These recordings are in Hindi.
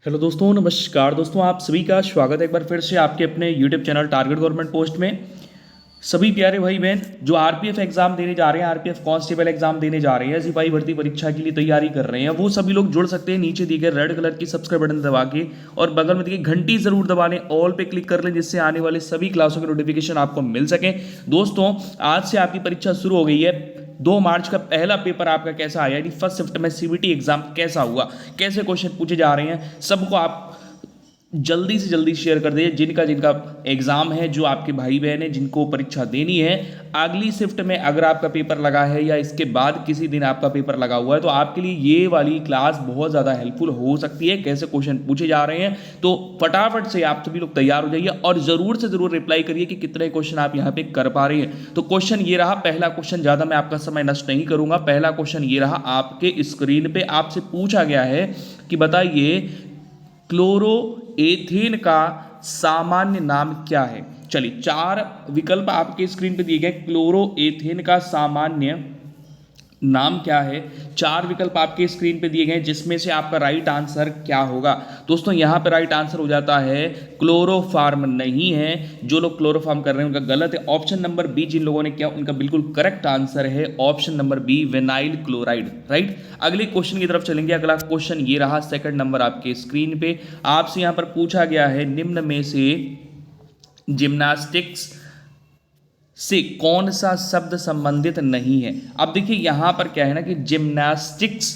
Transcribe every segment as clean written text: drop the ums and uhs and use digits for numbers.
हेलो दोस्तों, नमस्कार दोस्तों। आप सभी का स्वागत है एक बार फिर से आपके अपने YouTube channel target government post में। सभी प्यारे भाई बहन जो आरपीएफ एग्जाम देने जा रहे हैं, आरपीएफ कांस्टेबल एग्जाम देने जा रहे हैं, सिपाही भर्ती परीक्षा के लिए तैयारी कर रहे हैं, वो सभी लोग जुड़ सकते हैं। नीचे दी गए रेड कलर की सब्सक्राइब बटन दबा के और बगल में दी गई घंटी जरूर दबा लें, ऑल पे क्लिक कर लें, जिससे आने वाले सभी क्लासों के नोटिफिकेशन आपको मिल सके। दोस्तों, आज से आपकी परीक्षा शुरू हो गई है। 2 मार्च का पहला पेपर आपका कैसा आया, यानी फर्स्ट शिफ्ट में सीबीटी एग्जाम कैसा हुआ, कैसे क्वेश्चन पूछे जा रहे हैं, सबको आप जल्दी से जल्दी शेयर कर दीजिए। जिनका जिनका एग्जाम है, जो आपके भाई बहन है, जिनको परीक्षा देनी है, अगली शिफ्ट में अगर आपका पेपर लगा है या इसके बाद किसी दिन आपका पेपर लगा हुआ है, तो आपके लिए ये वाली क्लास बहुत ज़्यादा हेल्पफुल हो सकती है। कैसे क्वेश्चन पूछे जा रहे हैं, तो फटाफट से आप सभी लोग तैयार हो जाइए और ज़रूर से ज़रूर रिप्लाई करिए कि कितने क्वेश्चन आप यहाँ पे कर पा रहे हैं। तो क्वेश्चन ये रहा, पहला क्वेश्चन, ज़्यादा मैं आपका समय नष्ट नहीं करूँगा। पहला क्वेश्चन ये रहा, आपके स्क्रीन पर आपसे पूछा गया है कि बताइए क्लोरोएथेन का सामान्य नाम क्या है। चलिए, 4 विकल्प आपके स्क्रीन पे दिए गए। क्लोरोएथेन का सामान्य नाम क्या है, 4 विकल्प आपके स्क्रीन पे दिए गए, जिसमें से आपका राइट आंसर क्या होगा। दोस्तों, यहाँ पे राइट आंसर हो जाता है क्लोरोफार्म नहीं है। जो लोग क्लोरोफार्म कर रहे हैं उनका गलत है। ऑप्शन नंबर बी जिन लोगों ने किया उनका बिल्कुल करेक्ट आंसर है option number B, vinyl chloride. Right, अगले क्वेश्चन की तरफ चलेंगे। अगला क्वेश्चन ये रहा, सेकंड नंबर आपके स्क्रीन पे। आपसे यहाँ पर पूछा गया है, निम्न में से जिम्नास्टिक्स से कौन सा शब्द संबंधित नहीं है। अब देखिए यहां पर क्या है ना कि जिम्नास्टिक्स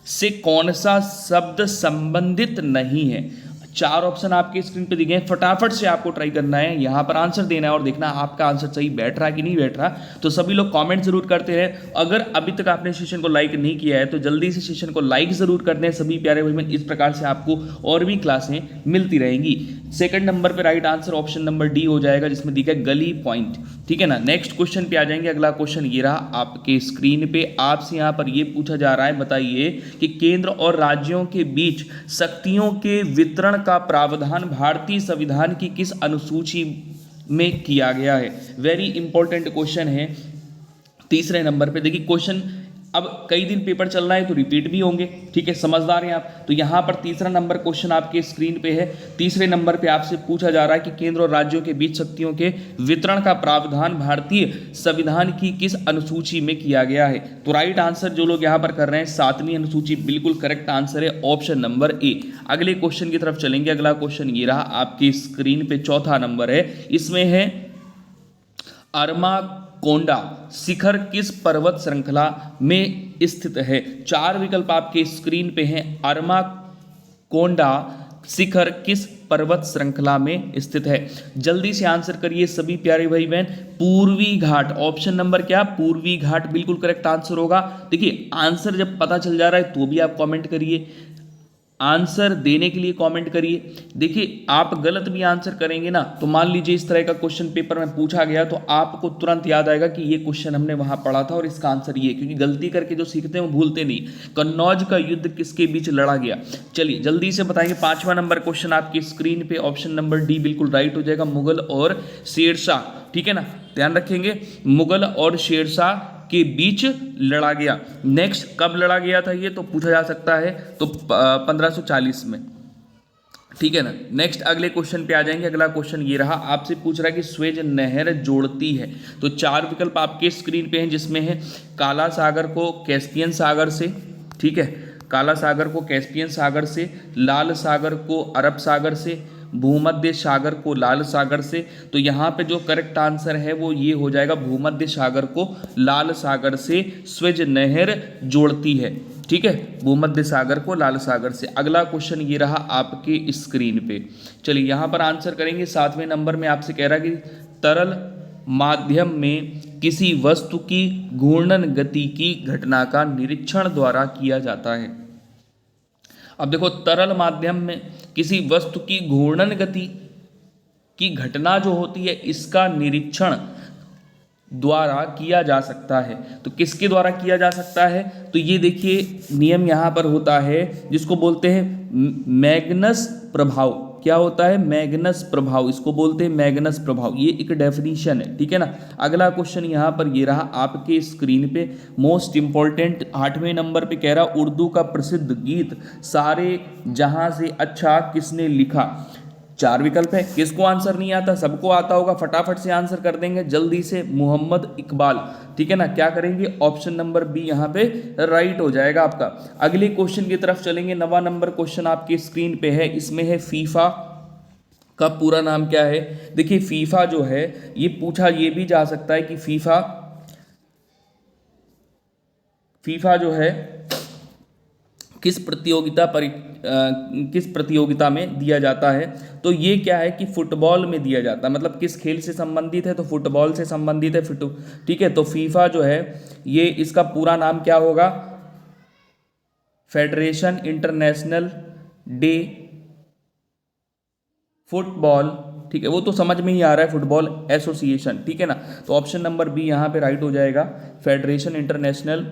से कौन सा शब्द संबंधित नहीं है। 4 ऑप्शन आपके स्क्रीन पे दिए गए, फटाफट से आपको ट्राई करना है, यहां पर आंसर देना है और देखना आपका आंसर सही बैठ रहा है कि नहीं बैठ रहा। तो सभी लोग कमेंट जरूर करते रहे। अगर अभी तक आपने सेशन को लाइक नहीं किया है तो जल्दी से सेशन को लाइक जरूर कर दें सभी प्यारे भाई बहन। इस प्रकार से आपको और भी क्लासें मिलती रहेंगी। सेकंड नंबर पे right answer option number D हो जाएगा, जिसमें दिखा है गली पॉइंट। ठीक है ना। नेक्स्ट क्वेश्चन पे आ जाएंगे। अगला क्वेश्चन ये रहा आपके स्क्रीन पे। आपसे यहां पर ये पूछा जा रहा है, बताइए कि केंद्र और राज्यों के बीच शक्तियों के वितरण का प्रावधान भारतीय संविधान की किस अनुसूची में किया गया है। वेरी इंपॉर्टेंट क्वेश्चन है। तीसरे नंबर पे देखिए क्वेश्चन, अब कई दिन पेपर चल रहा है तो रिपीट भी होंगे। ठीक है, समझदार हैं आप। तो यहां पर तीसरा नंबर क्वेश्चन आपके स्क्रीन पे है। तीसरे नंबर पे आपसे पूछा जा रहा है कि केंद्र और राज्यों के बीच शक्तियों के वितरण का प्रावधान भारतीय संविधान की किस अनुसूची में किया गया है। तो राइट आंसर जो लोग यहां पर कर रहे हैं, 7वीं अनुसूची बिल्कुल करेक्ट आंसर है ऑप्शन नंबर ए। अगले क्वेश्चन की तरफ चलेंगे। अगला क्वेश्चन ये रहा आपकी स्क्रीन पे, चौथा नंबर है। इसमें है अरमाकोंडा शिखर किस पर्वत श्रृंखला में स्थित है। 4 विकल्प आपके स्क्रीन पे हैं। अरमाकोंडा शिखर किस पर्वत श्रृंखला में स्थित है। जल्दी से आंसर करिए सभी प्यारे भाई बहन। पूर्वी घाट, ऑप्शन नंबर क्या, पूर्वी घाट बिल्कुल करेक्ट आंसर होगा। देखिए आंसर जब पता चल जा रहा है तो भी आप कमेंट करिए, आंसर देने के लिए कमेंट करिए। देखिए आप गलत भी आंसर करेंगे ना, तो मान लीजिए इस तरह का क्वेश्चन पेपर में पूछा गया तो आपको तुरंत याद आएगा कि ये क्वेश्चन हमने वहां पढ़ा था और इसका आंसर ये, क्योंकि गलती करके जो सीखते हैं वो भूलते नहीं। कन्नौज का युद्ध किसके बीच लड़ा गया। चलिए जल्दी से बताएंगे। 5वां नंबर क्वेश्चन आपकी स्क्रीन पे, ऑप्शन नंबर डी बिल्कुल राइट हो जाएगा, मुगल और शेरशाह। ठीक है ना, ध्यान रखेंगे, मुगल और शेरशाह के बीच लड़ा गया। नेक्स्ट कब लड़ा गया था ये तो पूछा जा सकता है, तो 1540 में। ठीक है ना। नेक्स्ट अगले क्वेश्चन पे आ जाएंगे। अगला क्वेश्चन ये रहा, आपसे पूछ रहा है कि स्वेज नहर जोड़ती है। तो 4 विकल्प आपके स्क्रीन पे हैं, जिसमें है काला सागर को कैस्पियन सागर से, ठीक है, काला सागर को कैस्पियन सागर से, लाल सागर को अरब सागर से, भूमध्य सागर को लाल सागर से। तो यहाँ पे जो करेक्ट आंसर है वो ये हो जाएगा, भूमध्य सागर को लाल सागर से स्वेज नहर जोड़ती है। ठीक है, भूमध्य सागर को लाल सागर से। अगला क्वेश्चन ये रहा आपके स्क्रीन पे। चलिए यहाँ पर आंसर करेंगे। 7वें नंबर में आपसे कह रहा है कि तरल माध्यम में किसी वस्तु की घूर्णन गति की घटना का निरीक्षण द्वारा किया जाता है। अब देखो, तरल माध्यम में किसी वस्तु की घूर्णन गति की घटना जो होती है, इसका निरीक्षण द्वारा किया जा सकता है। तो किसके द्वारा किया जा सकता है, तो ये देखिए नियम यहां पर होता है जिसको बोलते हैं मैग्नस प्रभाव। क्या होता है? मैग्नस प्रभाव, इसको बोलते हैं मैग्नस प्रभाव, ये एक डेफिनेशन है, ठीक है ना। अगला क्वेश्चन यहाँ पर ये रहा आपके स्क्रीन पे, मोस्ट इंपॉर्टेंट 8वें नंबर पे कह रहा उर्दू का प्रसिद्ध गीत सारे जहां से अच्छा किसने लिखा। 4 विकल्प है, किसको आंसर नहीं आता? सबको आता होगा, फटाफट से आंसर कर देंगे जल्दी से, मोहम्मद इकबाल, ठीक है ना। क्या करेंगे? ऑप्शन नंबर बी यहाँ पे राइट हो जाएगा आपका। अगले क्वेश्चन की तरफ चलेंगे, 9वां नंबर क्वेश्चन आपकी स्क्रीन पे है, इसमें है फीफा का पूरा नाम क्या है। देखिए फीफा जो है ये पूछा ये भी जा सकता है कि फीफा जो है किस प्रतियोगिता में दिया जाता है। तो ये क्या है कि फुटबॉल में दिया जाता है, मतलब किस खेल से संबंधित है? तो फुटबॉल से संबंधित है, ठीक है। तो फीफा जो है ये इसका पूरा नाम क्या होगा? फेडरेशन इंटरनेशनल डे फुटबॉल, ठीक है, वो तो समझ में ही आ रहा है, फुटबॉल एसोसिएशन, ठीक है ना। तो ऑप्शन नंबर बी यहाँ पे राइट हो जाएगा, federation international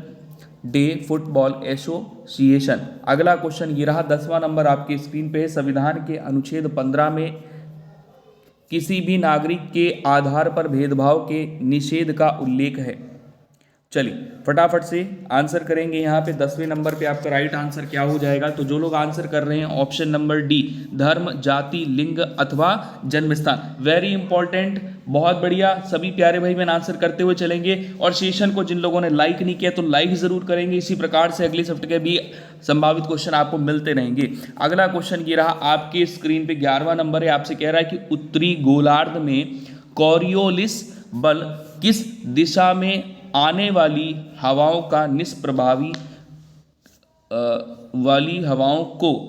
day football association. अगला क्वेश्चन ये रहा 10वां नंबर आपकी स्क्रीन पे है, संविधान के अनुच्छेद 15 में किसी भी नागरिक के आधार पर भेदभाव के निषेध का उल्लेख है। चलिए फटाफट से आंसर करेंगे यहाँ पे। 10वें नंबर पे आपका राइट आंसर क्या हो जाएगा? तो जो लोग आंसर कर रहे हैं ऑप्शन नंबर डी, धर्म, जाति, लिंग अथवा जन्म स्थान। वेरी इंपॉर्टेंट, बहुत बढ़िया, सभी प्यारे भाई बहन आंसर करते हुए चलेंगे। और सेशन को जिन लोगों ने लाइक नहीं किया तो लाइक जरूर करेंगे। इसी प्रकार से अगली शिफ्ट के भी संभावित क्वेश्चन आपको मिलते रहेंगे। अगला क्वेश्चन ये रहा आपके स्क्रीन पे, 11वां नंबर है, आपसे कह रहा है कि उत्तरी गोलार्ध में कॉरियोलिस बल किस दिशा में आने वाली हवाओं को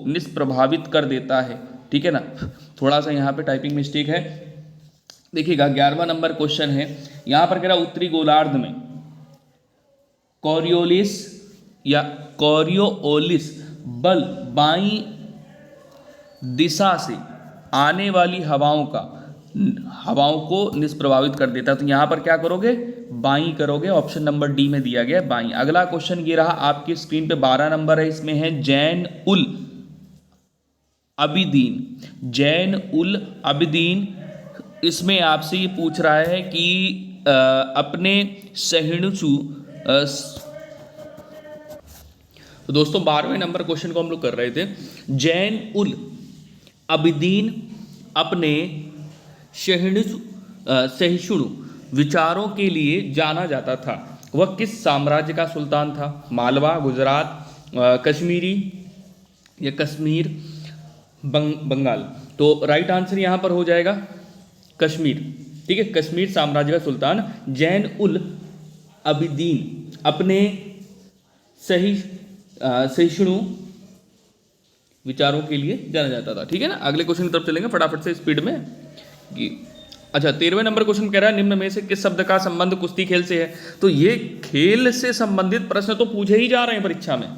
निष्प्रभावित कर देता है, ठीक है ना। थोड़ा सा यहाँ पे टाइपिंग मिस्टेक है, देखिएगा 11वां नंबर क्वेश्चन है, यहाँ पर कह रहा उत्तरी गोलार्ध में कॉरियोलिस बल बाईं दिशा से आने वाली हवाओं को निष्प्रभावित कर देता है। तो यहां पर क्या करोगे? बाई करोगे, ऑप्शन नंबर डी में दिया गया बाई। अगला क्वेश्चन ये रहा आपकी स्क्रीन पे, 12 नंबर है, इसमें है जैन उल अबिदीन। इसमें आपसे ये पूछ रहा है कि अपने सहिष्णु तो दोस्तों 12वें नंबर क्वेश्चन को हम लोग कर रहे थे। जैन उल अबिदीन अपने सहिष्णु विचारों के लिए जाना जाता था। वह किस साम्राज्य का सुल्तान था? मालवा, गुजरात, कश्मीर, बंगाल। तो राइट आंसर यहां पर हो जाएगा कश्मीर, ठीक है, कश्मीर साम्राज्य का सुल्तान जैन उल अबिदीन अपने सहिष्णु विचारों के लिए जाना जाता था, ठीक है ना। अगले क्वेश्चन की तरफ चलेंगे फटाफट से स्पीड में। अच्छा 13वें नंबर क्वेश्चन कह रहा है निम्न में से किस शब्द का संबंध कुश्ती खेल से है। तो ये खेल से संबंधित प्रश्न तो पूछे ही जा रहे हैं परीक्षा में,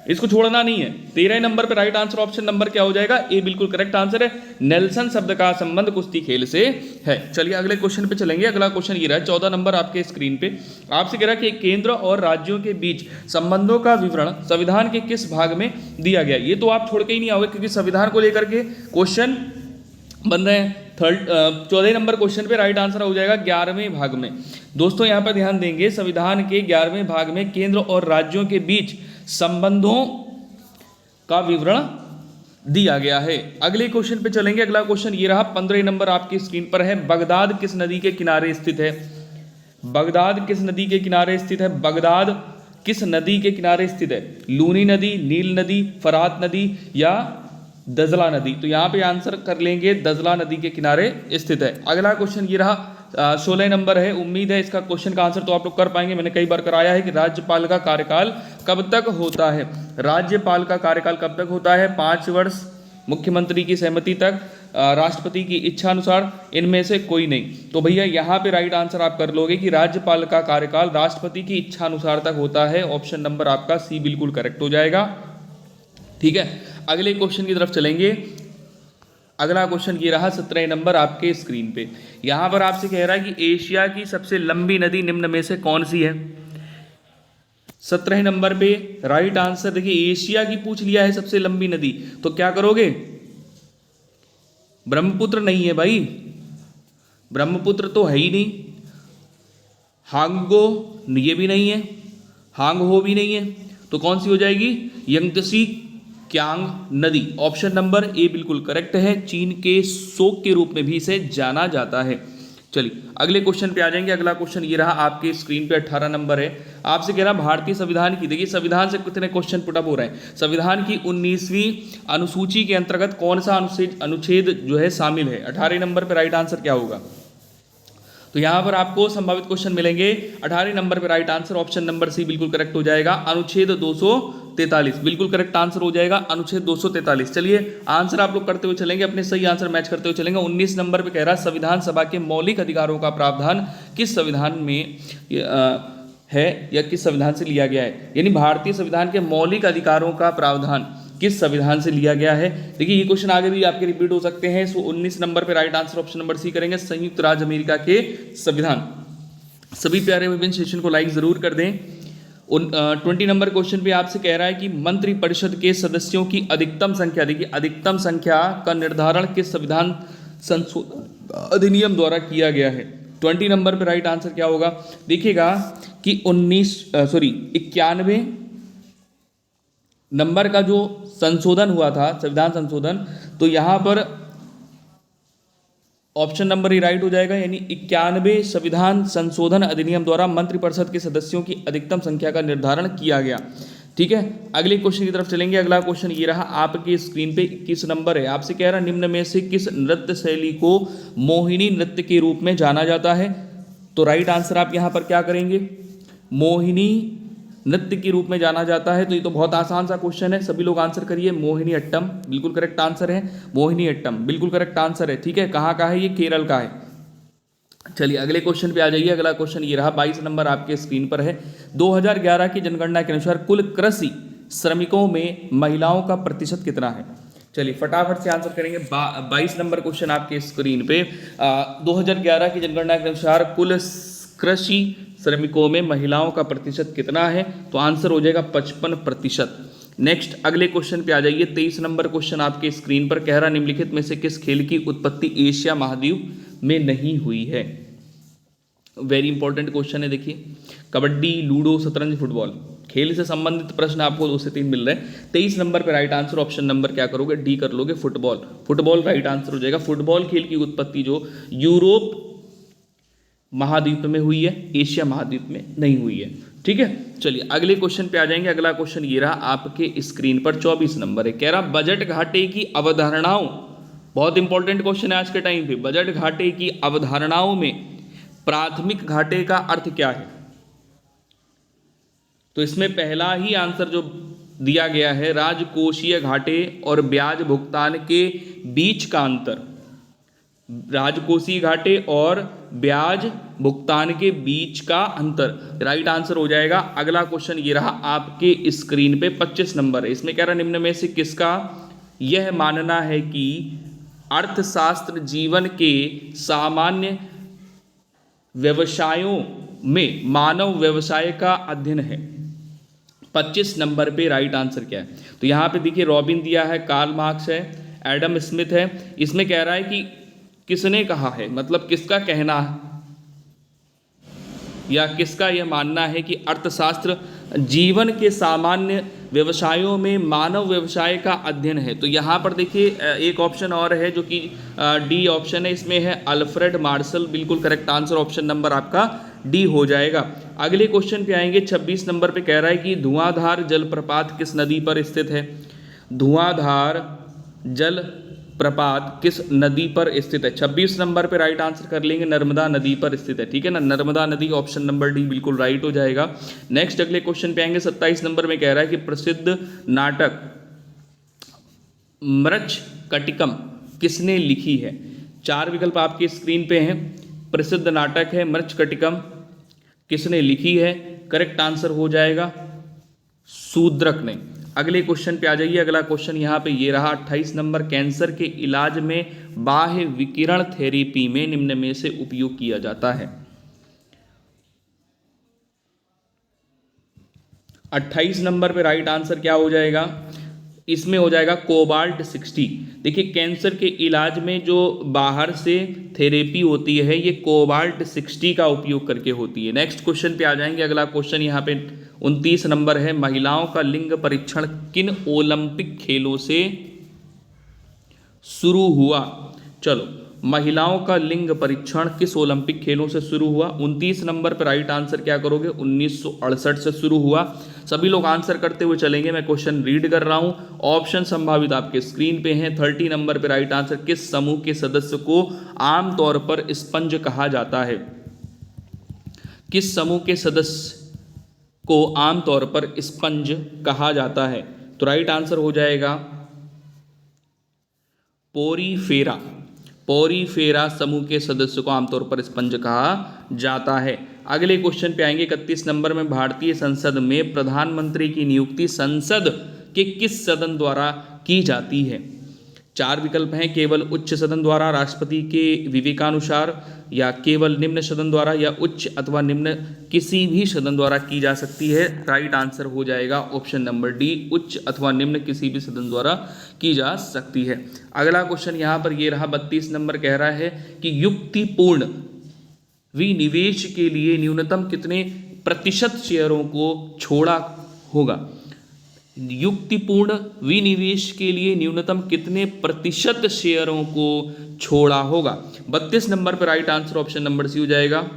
इसको छोड़ना नहीं है। 13 नंबर पे राइट आंसर ऑप्शन नंबर क्या हो जाएगा? ए बिल्कुल करेक्ट आंसर है। नेल्सन शब्द का संबंध कुश्ती खेल से है। चलिए अगले क्वेश्चन पे चलेंगे। अगला क्वेश्चन ये रहा 14 नंबर आपके स्क्रीन पे, आपसे कह रहा है कि केंद्र और राज्यों के बीच संबंधों का विवरण संविधान के किस भाग में दिया गया। ये तो आप छोड़ के ही नहीं आओगे क्योंकि संविधान को लेकर के क्वेश्चन बन रहे हैं। 14 नंबर क्वेश्चन पे राइट आंसर हो जाएगा 11वें भाग में। दोस्तों यहाँ पर ध्यान देंगे, संविधान के 11वें भाग में केंद्र और राज्यों के बीच संबंधों का विवरण दिया गया है। अगले क्वेश्चन पे चलेंगे। अगला क्वेश्चन ये रहा 15 नंबर आपकी स्क्रीन पर है, बगदाद किस नदी के किनारे स्थित है? बगदाद किस नदी के किनारे स्थित है? बगदाद किस नदी के किनारे स्थित है? लूनी नदी, नील नदी, फरात नदी या दजला नदी? तो यहाँ पे आंसर कर लेंगे दजला नदी के किनारे स्थित है। अगला क्वेश्चन ये रहा 16 नंबर है, उम्मीद है इसका क्वेश्चन का आंसर तो आप लोग कर पाएंगे, मैंने कई बार कराया है कि राज्यपाल का कार्यकाल कब तक होता है? राज्यपाल का कार्यकाल कब तक होता है? 5 वर्ष, मुख्यमंत्री की सहमति तक, राष्ट्रपति की इच्छा अनुसार, इनमें से कोई नहीं। तो भैया यहाँ पे राइट आंसर आप कर लोगे कि राज्यपाल का कार्यकाल राष्ट्रपति की इच्छा अनुसार तक होता है। ऑप्शन नंबर आपका सी बिल्कुल करेक्ट हो जाएगा, ठीक है। अगले क्वेश्चन की तरफ चलेंगे। अगला क्वेश्चन ये रहा 17 नंबर आपके स्क्रीन पे, यहां पर आपसे कह रहा है कि एशिया की सबसे लंबी नदी निम्न में से कौन सी है? 17 नंबर पे राइट आंसर देखिए, एशिया की पूछ लिया है सबसे लंबी नदी, तो क्या करोगे? ब्रह्मपुत्र नहीं है भाई, ब्रह्मपुत्र तो है ही नहीं। हांगो ये भी नहीं है, हांग हो भी नहीं है, तो कौन सी हो जाएगी? यंगत्से क्यांग नदी। ऑप्शन नंबर ए बिल्कुल करेक्ट है। चीन के शोक के रूप में भी इसे जाना जाता है। चलिए अगले क्वेश्चन पे आ जाएंगे। अगला क्वेश्चन ये रहा, आपके स्क्रीन पे 18 नंबर है। आपसे कह रहा भारतीय संविधान की, देखिए संविधान से कितने क्वेश्चन पुटअप हो रहे हैं। संविधान की 19वीं अनुसूची के अंतर्गत कौन सा अनुच्छेद जो है शामिल है? 18 नंबर पे राइट आंसर क्या होगा? तो यहां पर आपको संभावित क्वेश्चन मिलेंगे। 18 नंबर पे right answer option number C बिल्कुल करेक्ट हो जाएगा। अनुच्छेद 243 बिल्कुल करेक्ट आंसर हो जाएगा, अनुच्छेद 243। चलिए आंसर आप लोग करते हुए चलेंगे, अपने सही आंसर मैच करते हुए चलेंगे। 19 नंबर पे कह रहा है संविधान सभा के मौलिक अधिकारों का प्रावधान किस संविधान में है या किस संविधान से लिया गया है? यानी भारतीय संविधान के मौलिक अधिकारों का प्रावधान किस संविधान से लिया गया है? देखिए ये क्वेश्चन आगे भी आपके रिपीट हो सकते हैं। सो 19 नंबर पे right answer option number C करेंगे, संयुक्त राज्य अमेरिका के संविधान। सभी प्यारे विभिन्न सेशन को लाइक जरूर कर दें। 20 नंबर क्वेश्चन पे आपसे कह रहा है कि मंत्रिपरिषद के सदस्यों की अधिकतम संख्या, देखिए अधिकतम संख्या का निर्धारण किस संविधान संशोधन अधिनियम द्वारा किया गया है? 20 नंबर पे राइट आंसर क्या होगा? देखिएगा कि 91 नंबर का जो संशोधन हुआ था, संविधान संशोधन, तो यहां पर ऑप्शन नंबर ही राइट हो जाएगा। यानी 91 संविधान संशोधन अधिनियम द्वारा मंत्रिपरिषद के सदस्यों की अधिकतम संख्या का निर्धारण किया गया। ठीक है, अगले क्वेश्चन की तरफ चलेंगे। अगला क्वेश्चन ये रहा, आपकी स्क्रीन पे 21 नंबर है। आपसे कह रहा निम्न में से किस नृत्य शैली को मोहिनी नृत्य के रूप में जाना जाता है? तो राइट आंसर आप यहां पर क्या करेंगे? मोहिनी नृत्य के रूप में जाना जाता है। तो ये तो बहुत आसान सा क्वेश्चन है, सभी लोग आंसर करिए। मोहिनी अट्टम बिल्कुल करेक्ट आंसर है, मोहिनी अट्टम बिल्कुल करेक्ट आंसर है। ठीक है, कहाँ का है? ये केरल का है। चलिए अगले क्वेश्चन पे आ जाइए। अगला क्वेश्चन ये रहा, 22 नंबर आपके स्क्रीन पर है। 2011 की जनगणना के अनुसार कुल कृषि श्रमिकों में महिलाओं का प्रतिशत कितना है? चलिए फटाफट से आंसर करेंगे। 22 नंबर क्वेश्चन आपके स्क्रीन पे। 2011 की जनगणना के अनुसार कुल कृषि श्रमिकों में महिलाओं का प्रतिशत कितना है? तो आंसर हो जाएगा 55%। नेक्स्ट अगले क्वेश्चन पे आ जाइए। 23 नंबर क्वेश्चन आपके स्क्रीन पर कह रहा निम्नलिखित में से किस खेल की उत्पत्ति एशिया महाद्वीप में नहीं हुई है? वेरी इंपॉर्टेंट क्वेश्चन है। देखिए कबड्डी, लूडो, शतरंज, फुटबॉल, खेल से संबंधित प्रश्न आपको 2 से 3 मिल रहे हैं। 23 नंबर पे राइट आंसर ऑप्शन नंबर क्या करोगे? डी कर लोगे, फुटबॉल। फुटबॉल राइट आंसर हो जाएगा। फुटबॉल खेल की उत्पत्ति जो यूरोप महाद्वीप में हुई है, एशिया महाद्वीप में नहीं हुई है। ठीक है, चलिए अगले क्वेश्चन पे आ जाएंगे। अगला क्वेश्चन ये रहा, आपके स्क्रीन पर 24 नंबर है। कह रहा बजट घाटे की अवधारणाओं, बहुत इंपॉर्टेंट क्वेश्चन है आज के टाइम पे। बजट घाटे की अवधारणाओं में प्राथमिक घाटे का अर्थ क्या है? तो इसमें पहला ही आंसर जो दिया गया है, राजकोषीय घाटे और ब्याज भुगतान के बीच का अंतर। राजकोषीय घाटे और ब्याज भुगतान के बीच का अंतर राइट आंसर हो जाएगा। अगला क्वेश्चन ये रहा, आपके स्क्रीन पे 25 नंबर है। इसमें कह रहा निम्न में से किसका यह मानना है कि अर्थशास्त्र जीवन के सामान्य व्यवसायों में मानव व्यवसाय का अध्ययन है? 25 नंबर पे राइट आंसर क्या है? तो यहां पे देखिए रॉबिन दिया है, कार्ल मार्क्स है, एडम स्मिथ है। इसमें कह रहा है कि किसने कहा है, मतलब किसका कहना है या किसका यह मानना है कि अर्थशास्त्र जीवन के सामान्य व्यवसायों में मानव व्यवसाय का अध्ययन है? तो यहाँ पर देखिए एक ऑप्शन और है जो कि डी ऑप्शन है, इसमें है अल्फ्रेड मार्शल। बिल्कुल करेक्ट आंसर ऑप्शन नंबर आपका डी हो जाएगा। अगले क्वेश्चन पे आएंगे। 26 नंबर पे कह रहा है कि धुआंधार जलप्रपात किस नदी पर स्थित है? धुआंधार जल प्रपात किस नदी पर स्थित है? 26 नंबर पे राइट आंसर कर लेंगे, नर्मदा नदी पर स्थित है। ठीक है ना, नर्मदा नदी, ऑप्शन नंबर डी बिल्कुल राइट हो जाएगा। नेक्स्ट अगले क्वेश्चन पे आएंगे। 27 नंबर में कह रहा है कि प्रसिद्ध नाटक मृच्छकटिकम किसने लिखी है? 4 विकल्प आपकी स्क्रीन पे हैं। प्रसिद्ध नाटक है मृच्छकटिकम, किसने लिखी है? करेक्ट आंसर हो जाएगा शूद्रक ने। अगले क्वेश्चन पे आ जाइए। अगला क्वेश्चन यहाँ पे ये रहा 28 नंबर, कैंसर के इलाज में बाह्य विकिरण थेरेपी में निम्न में से उपयोग किया जाता है? 28 नंबर पे राइट आंसर क्या हो जाएगा? इसमें हो जाएगा कोबाल्ट 60। देखिए कैंसर के इलाज में जो बाहर से थेरेपी होती है ये कोबाल्ट 60 का उपयोग करके होती है। नेक्स्ट क्वेश्चन पे आ जाएंगे। अगला क्वेश्चन यहाँ पे 29 नंबर है, महिलाओं का लिंग परीक्षण किन ओलंपिक खेलों से शुरू हुआ? चलो, महिलाओं का लिंग परीक्षण किस ओलंपिक खेलों से शुरू हुआ? 29 नंबर पर राइट आंसर क्या करोगे? 1968 से शुरू हुआ। सभी लोग आंसर करते हुए चलेंगे, मैं क्वेश्चन रीड कर रहा हूं। ऑप्शन संभावित आपके स्क्रीन पे हैं। 30 नंबर पर राइट आंसर, किस समूह के सदस्य को आमतौर पर स्पंज कहा जाता है? किस समूह के सदस्य को आमतौर पर स्पंज कहा जाता है? तो राइट आंसर हो जाएगा पोरीफेरा। पोरीफेरा समूह के सदस्य को आमतौर पर स्पंज कहा जाता है। अगले क्वेश्चन पे आएंगे। 31 नंबर में, भारतीय संसद में प्रधानमंत्री की नियुक्ति संसद के किस सदन द्वारा की जाती है? 4 विकल्प हैं, केवल उच्च सदन द्वारा, राष्ट्रपति के विवेकानुसार, या केवल निम्न सदन द्वारा, या उच्च अथवा निम्न किसी भी सदन द्वारा की जा सकती है। राइट आंसर हो जाएगा ऑप्शन नंबर डी, उच्च अथवा निम्न किसी भी सदन द्वारा की जा सकती है। अगला क्वेश्चन यहाँ पर ये रहा, 32 नंबर कह रहा है कि युक्तिपूर्ण विनिवेश के लिए न्यूनतम कितने प्रतिशत शेयरों को छोड़ा होगा? युक्तिपूर्ण विनिवेश के लिए न्यूनतम कितने प्रतिशत शेयरों को छोड़ा होगा? 32 नंबर पर right answer option number C हो जाएगा।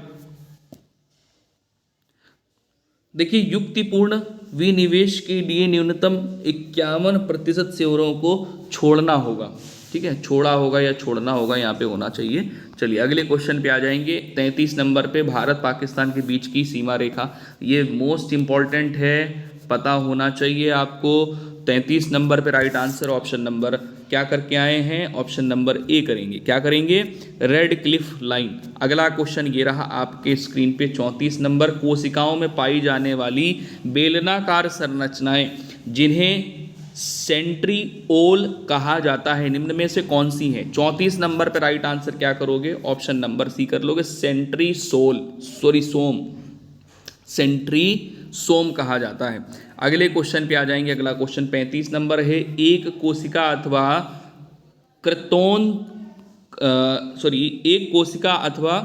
देखिए, युक्तिपूर्ण विनिवेश के लिए न्यूनतम 51% शेयरों को छोड़ना होगा। ठीक है, छोड़ा होगा या छोड़ना होगा यहाँ पे होना चाहिए। चलिए अगले क्वेश्चन पे आ जाएंगे। 33 नंबर पे, भारत पाकिस्तान के बीच की सीमा रेखा, ये मोस्ट इंपॉर्टेंट है, पता होना चाहिए आपको। 33 नंबर पे राइट आंसर ऑप्शन नंबर क्या करके आए हैं? ऑप्शन नंबर ए करेंगे। क्या करेंगे? Red Cliff line. अगला क्वेश्चन ये रहा आपके स्क्रीन पे 34 नंबर, कोशिकाओं में पाई जाने वाली बेलनाकार संरचनाएं जिन्हें सेंट्रीओल कहा जाता है, निम्न में से कौन सी है? 34 नंबर पे राइट आंसर क्या करोगे? ऑप्शन नंबर सी कर लोगे, सोम, सेंट्रीसोम कहा जाता है। अगले क्वेश्चन पे आ जाएंगे। अगला क्वेश्चन 35 नंबर है, एक कोशिका अथवा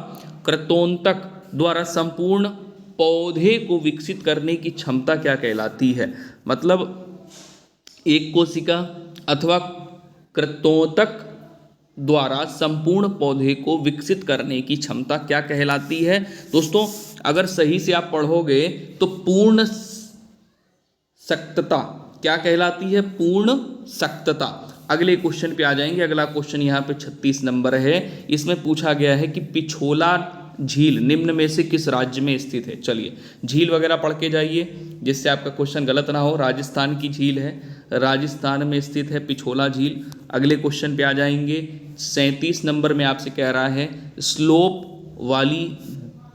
कृंतक द्वारा संपूर्ण पौधे को विकसित करने की क्षमता क्या कहलाती है? मतलब एक कोशिका अथवा कृंतक द्वारा संपूर्ण पौधे को विकसित करने की क्षमता क्या कहलाती है? दोस्तों अगर सही से आप पढ़ोगे तो पूर्ण सख्तता क्या कहलाती है? पूर्ण सख्तता। अगले क्वेश्चन पे आ जाएंगे। अगला क्वेश्चन यहाँ पे 36 नंबर है। इसमें पूछा गया है कि पिछोला झील निम्न में से किस राज्य में स्थित है? चलिए झील वगैरह पढ़ के जाइए जिससे आपका क्वेश्चन गलत ना हो। राजस्थान की झील है, राजस्थान में स्थित है पिछोला झील। अगले क्वेश्चन पे आ जाएंगे। 37 नंबर में आपसे कह रहा है, स्लोप वाली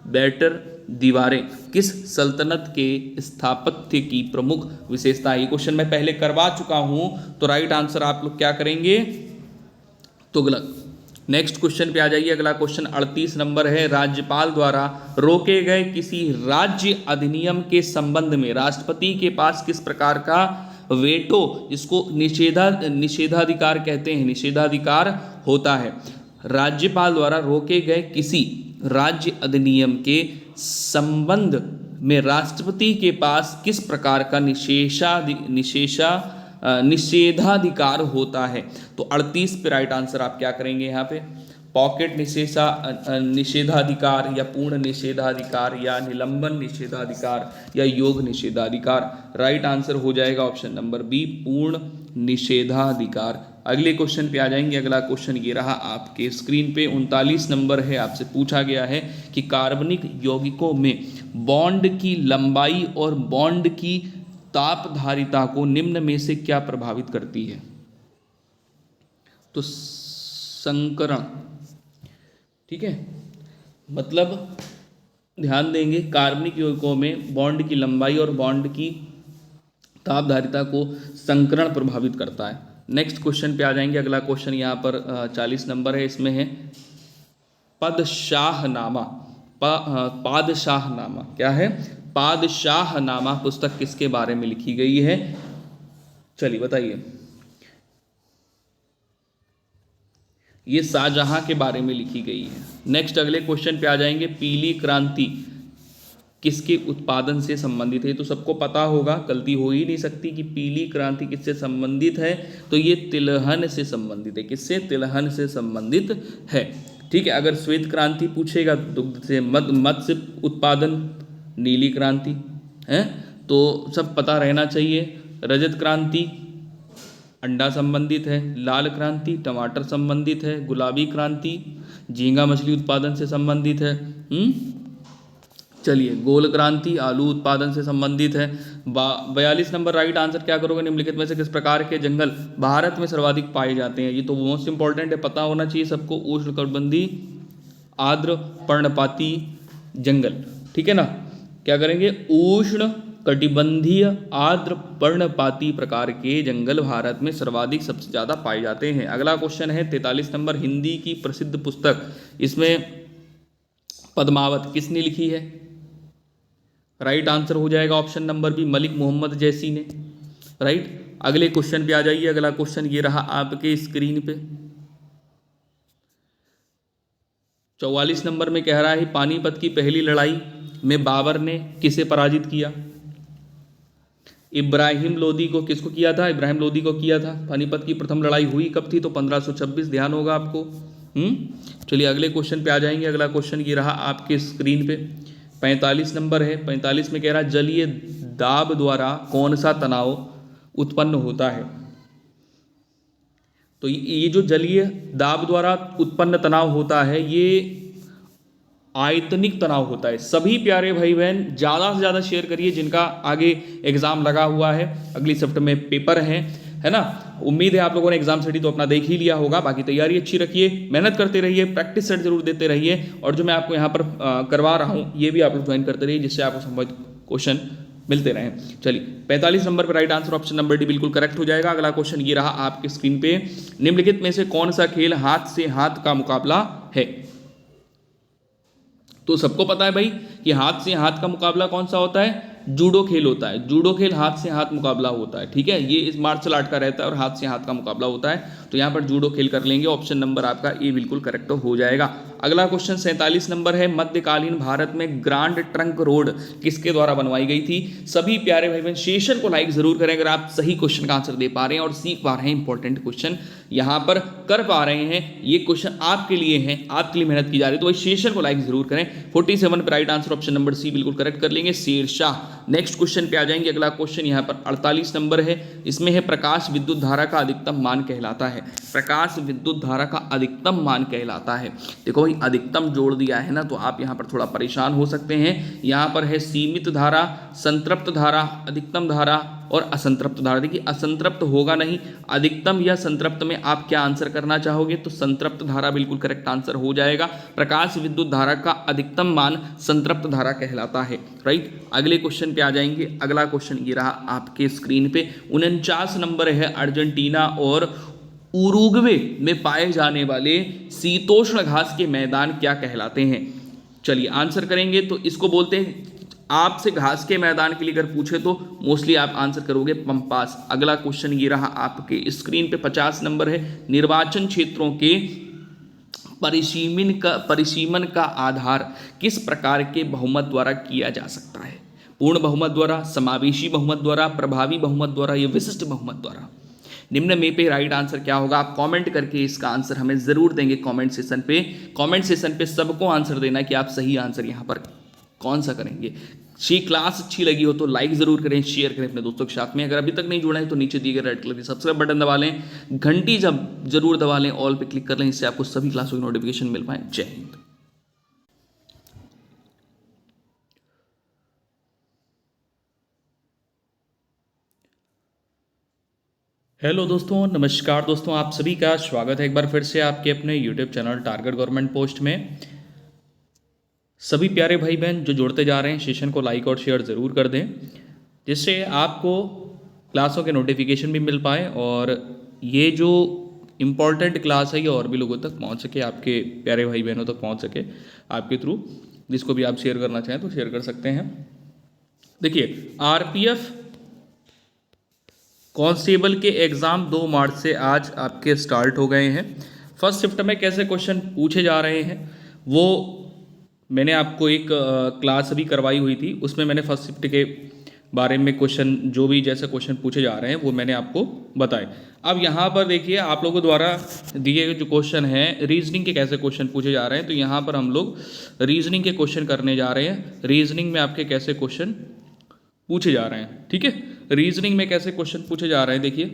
बेटर दीवारें किस सल्तनत के स्थापत्य की प्रमुख विशेषता है? ये क्वेश्चन मैं पहले करवा चुका हूं, तो राइट आंसर आप लोग क्या करेंगे? तुगलक। नेक्स्ट क्वेश्चन पे आ जाइए। अगला क्वेश्चन 38 नंबर है, राज्यपाल द्वारा रोके गए किसी राज्य अधिनियम के संबंध में राष्ट्रपति के पास किस प्रकार का वेटो, जिसको निषेधाधिकार कहते हैं, निषेधाधिकार होता है? राज्यपाल द्वारा रोके गए किसी राज्य अधिनियम के संबंध में राष्ट्रपति के पास किस प्रकार का निषेधाधिकार होता है? तो 38 पे राइट आंसर आप क्या करेंगे? यहाँ पे पॉकेट निषेधाधिकार, या पूर्ण निषेधाधिकार, या निलंबन निषेधाधिकार, या योग निषेधाधिकार। राइट आंसर हो जाएगा ऑप्शन नंबर बी, पूर्ण निषेधाधिकार। अगले क्वेश्चन पे आ जाएंगे। अगला क्वेश्चन ये रहा आपके स्क्रीन पे, 39 नंबर है। आपसे पूछा गया है कि कार्बनिक यौगिकों में बॉन्ड की लंबाई और बॉन्ड की तापधारिता को निम्न में से क्या प्रभावित करती है? तो संकरण। ठीक है, मतलब ध्यान देंगे, कार्बनिक यौगिकों में बॉन्ड की लंबाई और बॉन्ड की तापधारिता को संकरण प्रभावित करता है। नेक्स्ट क्वेश्चन पे आ जाएंगे। अगला क्वेश्चन यहाँ पर 40 नंबर है। इसमें है पादशाहनामा। पादशाहनामा क्या है? पादशाहनामा पुस्तक किसके बारे में लिखी गई है? चलिए बताइए। ये शाहजहां के बारे में लिखी गई है। नेक्स्ट अगले क्वेश्चन पे आ जाएंगे। पीली क्रांति किसके उत्पादन से संबंधित है? तो सबको पता होगा, गलती हो ही नहीं सकती कि पीली क्रांति किससे संबंधित है, तो ये तिलहन से संबंधित है। किससे? तिलहन से संबंधित है। ठीक है। अगर श्वेत क्रांति पूछेगा दुग्ध से, मत्स्य उत्पादन, नीली क्रांति है, तो सब पता रहना चाहिए। रजत क्रांति अंडा संबंधित है। लाल क्रांति टमाटर संबंधित है। गुलाबी क्रांति झींगा मछली उत्पादन से संबंधित है। चलिए, गोल क्रांति आलू उत्पादन से संबंधित है। 42 नंबर राइट आंसर क्या करोगे? निम्नलिखित में से किस प्रकार के जंगल भारत में सर्वाधिक पाए जाते हैं? ये तो मोस्ट इंपॉर्टेंट है, पता होना चाहिए सबको। उष्णकटिबंधीय आर्द्र पर्णपाती जंगल। ठीक है ना? क्या करेंगे? उष्ण कटिबंधीय आर्द्र पर्णपाती प्रकार के जंगल भारत में सर्वाधिक सबसे ज़्यादा पाए जाते हैं। अगला क्वेश्चन है 43 नंबर। हिंदी की प्रसिद्ध पुस्तक, इसमें पद्मावत किसने लिखी है? राइट आंसर हो जाएगा option number B, Malik Mohammad Jayasi ने। राइट। अगले क्वेश्चन पे आ जाइए। अगला क्वेश्चन ये रहा आपके स्क्रीन पे। 44 नंबर में कह रहा है पानीपत की पहली लड़ाई में बाबर ने किसे पराजित किया? इब्राहिम लोदी को। किसको किया था? इब्राहिम लोदी को किया था। पानीपत की प्रथम लड़ाई हुई कब थी? तो 1526, ध्यान होगा आपको। चलिए अगले क्वेश्चन पे आ जाएंगे। अगला क्वेश्चन ये रहा आपके स्क्रीन पे। 45 नंबर है। 45 में कह रहा जलीय दाब द्वारा कौन सा तनाव उत्पन्न होता है? तो ये जो जलीय दाब द्वारा उत्पन्न तनाव होता है, ये आयतनिक तनाव होता है। सभी प्यारे भाई बहन ज़्यादा से ज़्यादा शेयर करिए जिनका आगे एग्जाम लगा हुआ है, अगली शिफ्ट में पेपर है ना। उम्मीद है आप लोगों ने एग्जाम स्टडी तो अपना देख ही लिया होगा। बाकी तैयारी अच्छी रखिए, मेहनत करते रहिए, प्रैक्टिस सेट जरूर देते रहिए, और जो मैं आपको यहाँ पर करवा रहा हूँ ये भी आप लोग ज्वाइन करते रहिए, जिससे आपको संबंधित क्वेश्चन मिलते रहें। चलिए 45 नंबर पर right answer option number D बिल्कुल करेक्ट हो जाएगा। अगला क्वेश्चन ये रहा आपके स्क्रीन पे। निम्नलिखित में से कौन सा खेल हाथ से हाथ का मुकाबला है? तो सबको पता है भाई कि हाथ से हाथ का मुकाबला कौन सा होता है? जूडो खेल होता है। जूडो खेल हाथ से हाथ मुकाबला होता है। ठीक है, ये इस मार्शल आर्ट का रहता है और हाथ से हाथ का मुकाबला होता है। तो यहाँ पर जूडो खेल कर लेंगे। ऑप्शन नंबर आपका ए बिल्कुल करेक्ट हो जाएगा। अगला क्वेश्चन 47 नंबर है। मध्यकालीन भारत में ग्रांड ट्रंक रोड किसके द्वारा बनवाई गई थी? सभी प्यारे भाई बहन सेशन को लाइक जरूर करें अगर आप सही क्वेश्चन का आंसर दे पा रहे हैं और सीख पा रहे हैं। इंपॉर्टेंट क्वेश्चन यहाँ पर कर पा रहे हैं। ये क्वेश्चन आपके लिए है, आपके लिए मेहनत की जा रही है, तो वही सेशन को लाइक जरूर करें। 47 पर right answer option number C बिल्कुल करेक्ट कर लेंगे, शेरशाह। नेक्स्ट क्वेश्चन पे आ जाएंगे। अगला क्वेश्चन यहाँ पर 48 नंबर है। इसमें है प्रकाश विद्युत धारा का अधिकतम मान कहलाता है। प्रकाश विद्युत धारा का अधिकतम मान कहलाता है। देखो भाई अधिकतम जोड़ दिया है ना, तो आप यहाँ पर थोड़ा परेशान हो सकते हैं। यहाँ पर है सीमित धारा, संतृप्त धारा, अधिकतम धारा और असंतृप्त धारा। देखिए असंतृप्त होगा नहीं, अधिकतम या संतृप्त में आप क्या आंसर करना चाहोगे? तो संतृप्त धारा बिल्कुल करेक्ट आंसर हो जाएगा। प्रकाश विद्युत धारा का अधिकतम मान संतृप्त धारा कहलाता है। राइट। अगले क्वेश्चन पे आ जाएंगे। अगला क्वेश्चन ये रहा आपके स्क्रीन पे। 49 नंबर है। अर्जेंटीना और उरुग्वे में पाए जाने वाले शीतोष्ण घास के मैदान क्या कहलाते हैं? चलिए आंसर करेंगे तो इसको बोलते हैं, आपसे घास के मैदान के लिए अगर पूछे तो मोस्टली आप आंसर करोगे पंपास। अगला क्वेश्चन ये रहा आपके स्क्रीन पे। 50 नंबर है। निर्वाचन क्षेत्रों के परिसीमन का आधार किस प्रकार के बहुमत द्वारा किया जा सकता है? पूर्ण बहुमत द्वारा, समावेशी बहुमत द्वारा, प्रभावी बहुमत द्वारा या विशिष्ट बहुमत द्वारा? निम्न में पे राइट आंसर क्या होगा? आप कमेंट करके इसका आंसर हमें जरूर देंगे कमेंट सेशन पे। कमेंट सेशन पे सबको आंसर देना कि आप सही आंसर यहाँ पर कौन सा करेंगे। क्लास अच्छी लगी हो तो लाइक जरूर करें, शेयर करें अपने दोस्तों के साथ में। अगर अभी तक नहीं जुड़ा है तो नीचे दिए गए रेड कलर के सब्सक्राइब बटन दबा लें, घंटी जरूर दबा लें, ऑल पे क्लिक कर लें, इससे आपको सभी क्लासों की नोटिफिकेशन मिल पाए। जय हिंद। हेलो दोस्तों, नमस्कार दोस्तों, आप सभी का स्वागत है एक बार फिर से आपके अपने YouTube channel target government post में। सभी प्यारे भाई बहन जो जुड़ते जा रहे हैं सेशन को लाइक और शेयर ज़रूर कर दें, जिससे आपको क्लासों के नोटिफिकेशन भी मिल पाए और ये जो इम्पॉर्टेंट क्लास है ये और भी लोगों तक पहुंच सके, आपके प्यारे भाई बहनों तक पहुंच सके आपके थ्रू। जिसको भी आप शेयर करना चाहें तो शेयर कर सकते हैं। देखिए आरपीएफ कांस्टेबल के एग्ज़ाम 2 मार्च से आज आपके स्टार्ट हो गए हैं। फर्स्ट शिफ्ट में कैसे क्वेश्चन पूछे जा रहे हैं वो मैंने आपको एक क्लास अभी करवाई हुई थी, उसमें मैंने फर्स्ट शिफ्ट के बारे में क्वेश्चन जो भी जैसे क्वेश्चन पूछे जा रहे हैं वो मैंने आपको बताए। अब यहाँ पर देखिए आप लोगों द्वारा दिए गए जो क्वेश्चन हैं रीजनिंग के कैसे क्वेश्चन पूछे जा रहे हैं, तो यहाँ पर हम लोग रीजनिंग के क्वेश्चन करने जा रहे हैं। रीजनिंग में आपके कैसे क्वेश्चन पूछे जा रहे हैं, ठीक है, रीजनिंग में कैसे क्वेश्चन पूछे जा रहे हैं देखिए,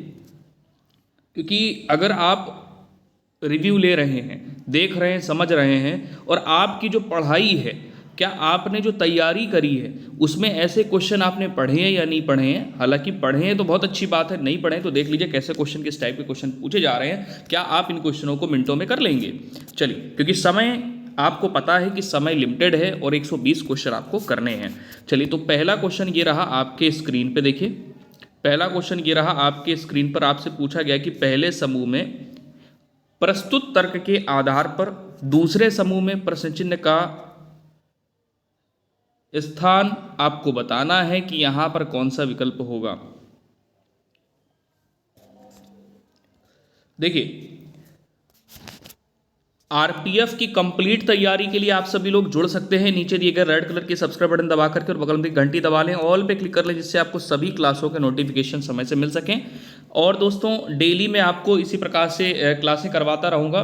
क्योंकि अगर आप रिव्यू ले रहे हैं, देख रहे हैं, समझ रहे हैं और आपकी जो पढ़ाई है, क्या आपने जो तैयारी करी है उसमें ऐसे क्वेश्चन आपने पढ़े हैं या नहीं पढ़े हैं। हालांकि पढ़े हैं तो बहुत अच्छी बात है, नहीं पढ़े तो देख लीजिए कैसे क्वेश्चन, किस टाइप के क्वेश्चन पूछे जा रहे हैं, क्या आप इन क्वेश्चनों को मिनटों में कर लेंगे। चलिए, क्योंकि समय आपको पता है कि समय लिमिटेड है और 120 क्वेश्चन आपको करने हैं। चलिए, तो पहला क्वेश्चन ये रहा आपके स्क्रीन पे, देखिए पहला क्वेश्चन ये रहा आपके स्क्रीन पर। आपसे पूछा गया कि पहले समूह में प्रस्तुत तर्क के आधार पर दूसरे समूह में प्रश्न चिन्ह का स्थान आपको बताना है कि यहां पर कौन सा विकल्प होगा। देखिए, आरपीएफ की कंप्लीट तैयारी के लिए आप सभी लोग जुड़ सकते हैं। नीचे दिए गए रेड कलर की सब्सक्राइब बटन दबा करके और बगल में घंटी दबा लें, ऑल पे क्लिक कर लें, जिससे आपको सभी क्लासों के नोटिफिकेशन समय से मिल सकें। और दोस्तों, डेली मैं आपको इसी प्रकार से क्लासें करवाता रहूँगा,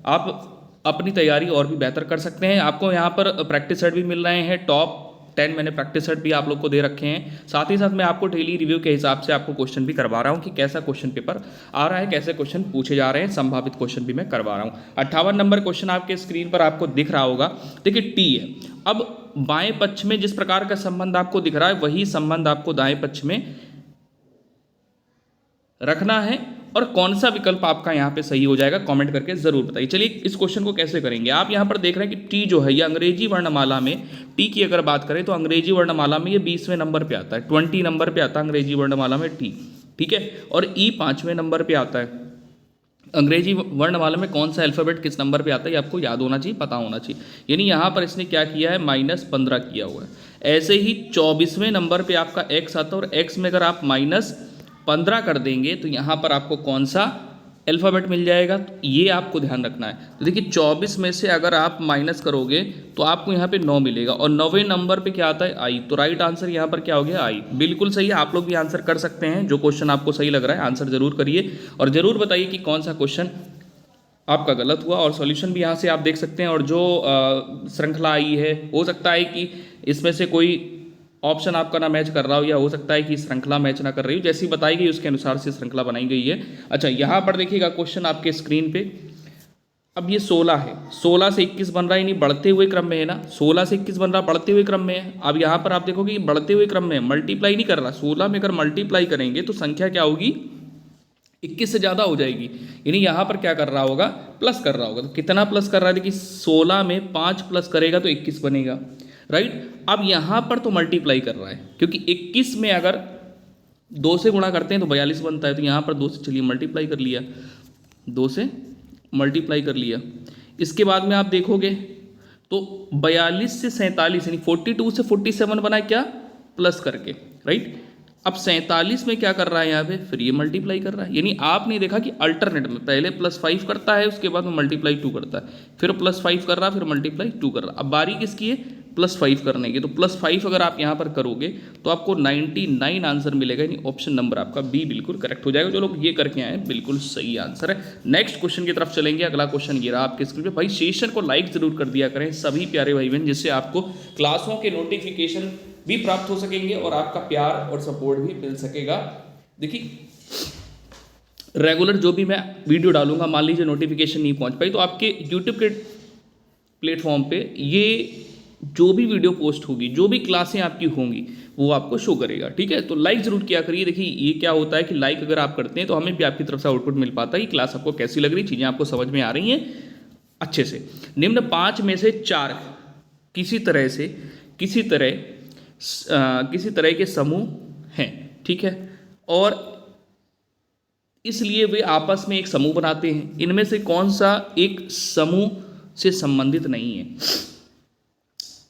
आप अपनी तैयारी और भी बेहतर कर सकते हैं। आपको यहाँ पर प्रैक्टिस सेट भी मिल रहे हैं, टॉप 10 मैंने प्रैक्टिस सेट भी आप लोग को दे रखे हैं। साथ ही साथ मैं आपको डेली रिव्यू के हिसाब से आपको क्वेश्चन भी करवा रहा हूँ कि कैसा क्वेश्चन पेपर आ रहा है, कैसे क्वेश्चन पूछे जा रहे हैं, संभावित क्वेश्चन भी मैं करवा रहा हूँ। 58 नंबर क्वेश्चन आपके स्क्रीन पर आपको दिख रहा होगा। देखिए, टी है। अब बाएं पक्ष में जिस प्रकार का संबंध आपको दिख रहा है वही संबंध आपको दाएं पक्ष में रखना है, और कौन सा विकल्प आपका यहाँ पे सही हो जाएगा कमेंट करके जरूर बताइए। चलिए, इस क्वेश्चन को कैसे करेंगे। आप यहाँ पर देख रहे हैं कि टी जो है ये अंग्रेजी वर्णमाला में, टी की अगर बात करें तो अंग्रेजी वर्णमाला में ये 20वें नंबर पे आता है, 20 नंबर पे आता है अंग्रेजी वर्णमाला में टी, ठीक है। और ई 5वें नंबर पे आता है। अंग्रेजी वर्णमाला में कौन सा अल्फाबेट किस नंबर पे आता है ये आपको याद होना चाहिए, पता होना चाहिए। यानी यहाँ पर इसने क्या किया है, -15 किया हुआ है। ऐसे ही 24वें नंबर पर आपका एक्स आता है, और एक्स में अगर आप -15 कर देंगे तो यहाँ पर आपको कौन सा अल्फ़ाबेट मिल जाएगा, तो ये आपको ध्यान रखना है। तो देखिए, 24 में से अगर आप माइनस करोगे तो आपको यहाँ पे 9 मिलेगा, और 9वें नंबर पे क्या आता है, आई। तो राइट आंसर यहाँ पर क्या हो गया, आई। बिल्कुल सही है, आप लोग भी आंसर कर सकते हैं। जो क्वेश्चन आपको सही लग रहा है आंसर जरूर करिए, और ज़रूर बताइए कि कौन सा क्वेश्चन आपका गलत हुआ। और सॉल्यूशन भी यहाँ से आप देख सकते हैं। और जो श्रृंखला आई है, हो सकता है कि इसमें से कोई ऑप्शन आपका ना मैच कर रहा हो, या हो सकता है कि श्रृंखला मैच ना कर रही हो, जैसी बताई गई उसके अनुसार से श्रृंखला बनाई गई है। अच्छा, यहाँ पर देखिएगा क्वेश्चन आपके स्क्रीन पे। अब ये 16 है, 16 से 21 बन रहा है, यानी बढ़ते हुए क्रम में है ना, 16 से 21 बन रहा, बढ़ते हुए क्रम में है। अब यहाँ पर आप देखोगे बढ़ते हुए क्रम में, मल्टीप्लाई नहीं कर रहा। 16 में अगर मल्टीप्लाई करेंगे तो संख्या क्या होगी, 21 से ज़्यादा हो जाएगी। यानी यहाँ पर क्या कर रहा होगा, प्लस कर रहा होगा। तो कितना प्लस कर रहा है, देखिए 16 में 5 प्लस करेगा तो 21 बनेगा, राइट। अब यहाँ पर तो मल्टीप्लाई कर रहा है, क्योंकि 21 में अगर 2 से गुणा करते हैं तो 42 बनता है। तो यहाँ पर 2 से चलिए मल्टीप्लाई कर लिया, 2 से मल्टीप्लाई कर लिया। इसके बाद में आप देखोगे तो 42 से 47 यानी 42 से 47 बना, क्या, प्लस करके, राइट। अब 47 में क्या कर रहा है यहाँ पे, फिर ये मल्टीप्लाई कर रहा है। यानी आपने देखा कि अल्टरनेट में पहले +5 करता है, उसके बाद में मल्टीप्लाई 2 करता है, फिर +5 कर रहा है, फिर मल्टीप्लाई 2 कर रहा है। अब बारी किसकी है, +5 करने की। तो +5 अगर आप यहाँ पर करोगे तो आपको 99 आंसर मिलेगा, यानी ऑप्शन नंबर आपका बी बिल्कुल करेक्ट हो जाएगा। जो लोग ये करके आए बिल्कुल सही आंसर है। नेक्स्ट क्वेश्चन की तरफ चलेंगे। अगला क्वेश्चन ये रहा आपके स्क्रीन पे। भाई सेशन को लाइक जरूर कर दिया करें सभी प्यारे भाई बहन, जिससे आपको क्लासों के नोटिफिकेशन भी प्राप्त हो सकेंगे और आपका प्यार और सपोर्ट भी मिल सकेगा। देखिए, रेगुलर जो भी मैं वीडियो डालूंगा, मान लीजिए नोटिफिकेशन नहीं पहुंच पाई, तो आपके यूट्यूब के प्लेटफॉर्म पे ये जो भी वीडियो पोस्ट होगी, जो भी क्लासें आपकी होंगी, वो आपको शो करेगा, ठीक है। तो लाइक जरूर किया करिए। देखिए, ये क्या होता है कि लाइक अगर आप करते हैं तो हमें भी आपकी तरफ से आउटपुट मिल पाता है कि क्लास आपको कैसी लग रही, चीज़ें आपको समझ में आ रही हैं अच्छे से। निम्न 5 में से 4 किसी तरह के समूह हैं, ठीक है, और इसलिए वे आपस में एक समूह बनाते हैं। इनमें से कौन सा एक समूह से संबंधित नहीं है,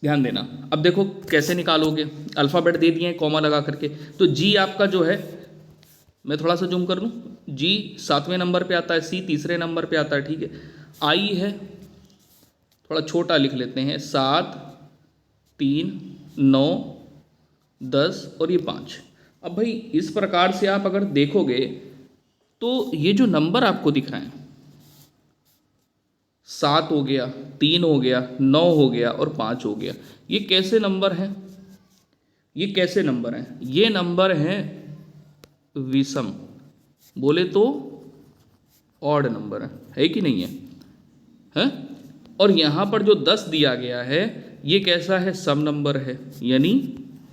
ध्यान देना। अब देखो कैसे निकालोगे, अल्फ़ाबेट दे दिए हैं कॉमा लगा करके। तो जी आपका जो है मैं थोड़ा सा जूम कर लूँ। जी 7वें नंबर पे आता है, सी तीसरे नंबर पे आता है, ठीक है। आई है, थोड़ा छोटा लिख लेते हैं, 7, 3, 9, 10 और ये 5। अब भाई इस प्रकार से आप अगर देखोगे तो ये जो नंबर आपको दिख रहे हैं, 7 हो गया, 3 हो गया, 9 हो गया और 5 हो गया, ये कैसे नंबर हैं? ये कैसे नंबर हैं? ये नंबर हैं विषम, बोले तो ऑड नंबर है कि नहीं है? हैं? और यहाँ पर जो 10 दिया गया है ये कैसा है? सम नंबर है, यानी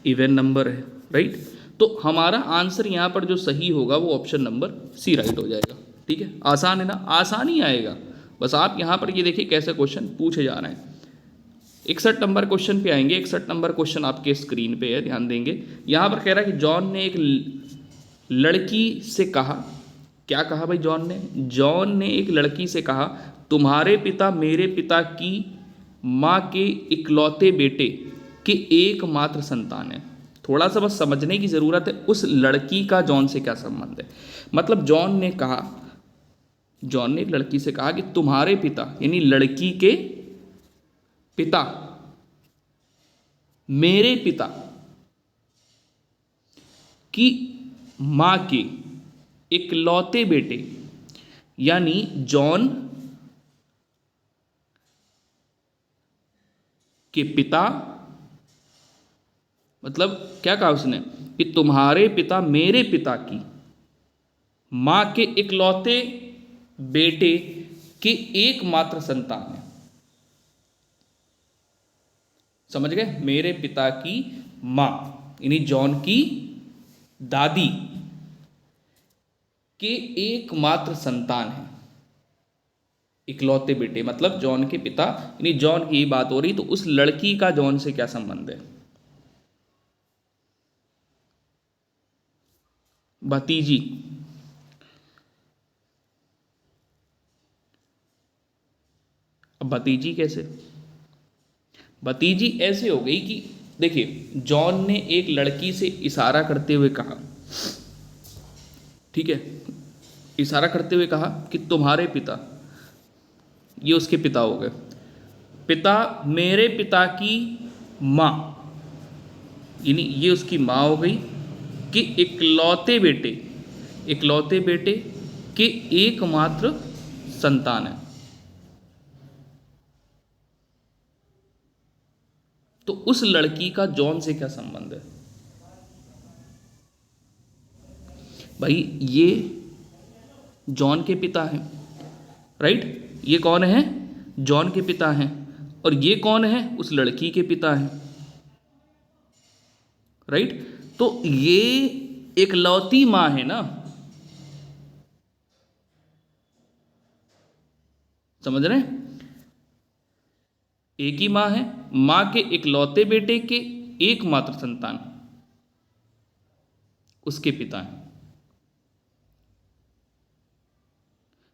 इवन नंबर है, राइट। तो हमारा आंसर यहाँ पर जो सही होगा वो ऑप्शन नंबर सी राइट हो जाएगा, ठीक है। आसान है ना, आसान ही आएगा। बस आप यहाँ पर ये देखिए कैसे क्वेश्चन पूछे जा रहे हैं। 61 नंबर क्वेश्चन पे आएंगे। 61 नंबर क्वेश्चन आपके स्क्रीन पे है, ध्यान देंगे। यहाँ पर कह रहा है कि जॉन ने एक लड़की से कहा, क्या कहा भाई जॉन ने? जॉन ने एक लड़की से कहा, तुम्हारे पिता मेरे पिता की माँ के इकलौते बेटे के एकमात्र संतान है। थोड़ा सा बस समझने की ज़रूरत है, उस लड़की का जॉन से क्या संबंध है। मतलब जॉन ने कहा, जॉन ने एक लड़की से कहा कि तुम्हारे पिता यानी लड़की के पिता मेरे पिता की माँ के इकलौते बेटे, यानी जॉन के पिता, मतलब क्या कहा उसने कि तुम्हारे पिता मेरे पिता की माँ के इकलौते बेटे के एकमात्र संतान है। समझ गए? मेरे पिता की माँ यानी जॉन की दादी के एकमात्र संतान है, इकलौते बेटे, मतलब जॉन के पिता यानी जॉन की बात हो रही, तो उस लड़की का जॉन से क्या संबंध है? भतीजी। अब भतीजी कैसे? भतीजी ऐसे हो गई कि देखिए जॉन ने एक लड़की से इशारा करते हुए कहा, ठीक है, इशारा करते हुए कहा कि तुम्हारे पिता, ये उसके पिता हो गए, पिता मेरे पिता की माँ यानी ये उसकी माँ हो गई कि इकलौते बेटे, इकलौते बेटे के एकमात्र संतान है। तो उस लड़की का जॉन से क्या संबंध है? भाई ये जॉन के पिता हैं, राइट। ये कौन है? जॉन के पिता हैं। और ये कौन है? उस लड़की के पिता हैं, राइट। तो ये इकलौती माँ है ना, समझ रहे हैं? एक ही माँ है, माँ के इकलौते बेटे के एकमात्र संतान उसके पिता हैं।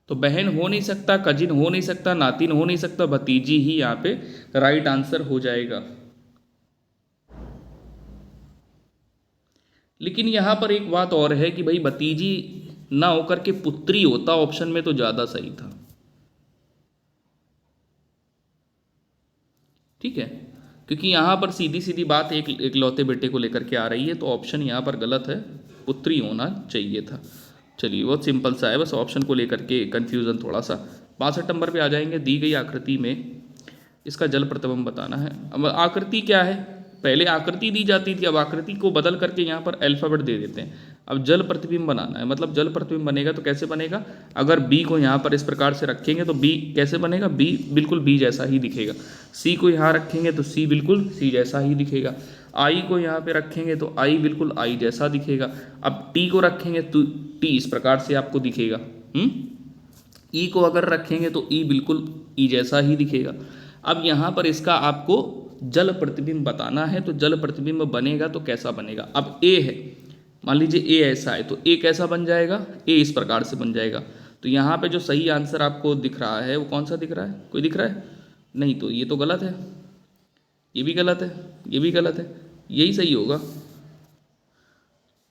तो बहन हो नहीं सकता, कजिन हो नहीं सकता, नातिन हो नहीं सकता, भतीजी ही यहाँ पे राइट आंसर हो जाएगा। लेकिन यहाँ पर एक बात और है कि भाई भतीजी ना होकर के पुत्री होता ऑप्शन में तो ज़्यादा सही था, ठीक है। क्योंकि यहाँ पर सीधी सीधी बात एक इकलौते बेटे को लेकर के आ रही है, तो ऑप्शन यहाँ पर गलत है, पुत्री होना चाहिए था। चलिए बहुत सिंपल सा है, बस ऑप्शन को लेकर के कन्फ्यूज़न थोड़ा सा। 62 नंबर पे आ जाएंगे। दी गई आकृति में इसका जल प्रतिबिंब बताना है। अब आकृति क्या है? पहले आकृति दी जाती थी, अब आकृति को बदल करके यहाँ पर अल्फ़ाबेट दे देते हैं। अब जल प्रतिबिंब बनाना है, मतलब जल प्रतिबिंब बनेगा तो कैसे बनेगा? अगर बी को यहाँ पर इस प्रकार से रखेंगे तो बी कैसे बनेगा? बी बिल्कुल बी जैसा ही दिखेगा। सी को यहाँ रखेंगे तो सी बिल्कुल सी जैसा ही दिखेगा। आई को यहाँ पे रखेंगे तो आई बिल्कुल आई जैसा दिखेगा। अब टी को रखेंगे तो टी इस प्रकार से आपको दिखेगा। ई को अगर रखेंगे तो ई बिल्कुल ई जैसा ही दिखेगा। अब यहाँ पर इसका आपको जल प्रतिबिंब बताना है, तो जल प्रतिबिंब बनेगा तो कैसा बनेगा? अब ए है, मान लीजिए ए ऐसा है, तो ए कैसा बन जाएगा? ए इस प्रकार से बन जाएगा। तो यहाँ पे जो सही आंसर आपको दिख रहा है वो कौन सा दिख रहा है? कोई दिख रहा है? नहीं, तो ये तो गलत है, ये भी गलत है, ये भी गलत है, यही सही होगा,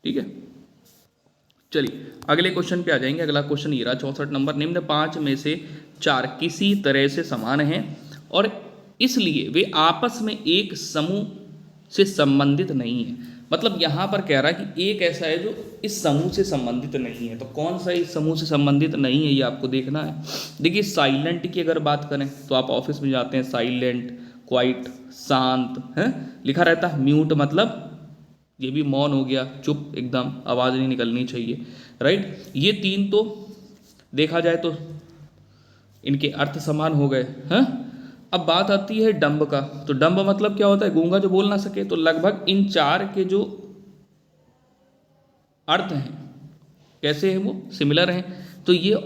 ठीक है। चलिए अगले क्वेश्चन पे आ जाएंगे। अगला क्वेश्चन ये रहा 64 नंबर, निम्न 5 में से 4 किसी तरह से समान हैं और इसलिए वे आपस में एक समूह से संबंधित नहीं है। मतलब यहाँ पर कह रहा है कि एक ऐसा है जो इस समूह से संबंधित नहीं है। तो कौन सा इस समूह से संबंधित नहीं है ये आपको देखना है। देखिए साइलेंट की अगर बात करें तो आप ऑफिस में जाते हैं, साइलेंट, क्वाइट, शांत है लिखा रहता है। म्यूट मतलब ये भी मौन हो गया, चुप एकदम, आवाज़ नहीं निकलनी चाहिए, राइट। ये तीन तो देखा जाए तो इनके अर्थ समान हो गए हैं। अब बात आती है डंब का। तो डंब मतलब क्या होता है, गूंगा जो बोल ना सके। तो लगभग इन चार के जो अर्थ हैं कैसे हैं, वो सिमिलर हैं। तो ये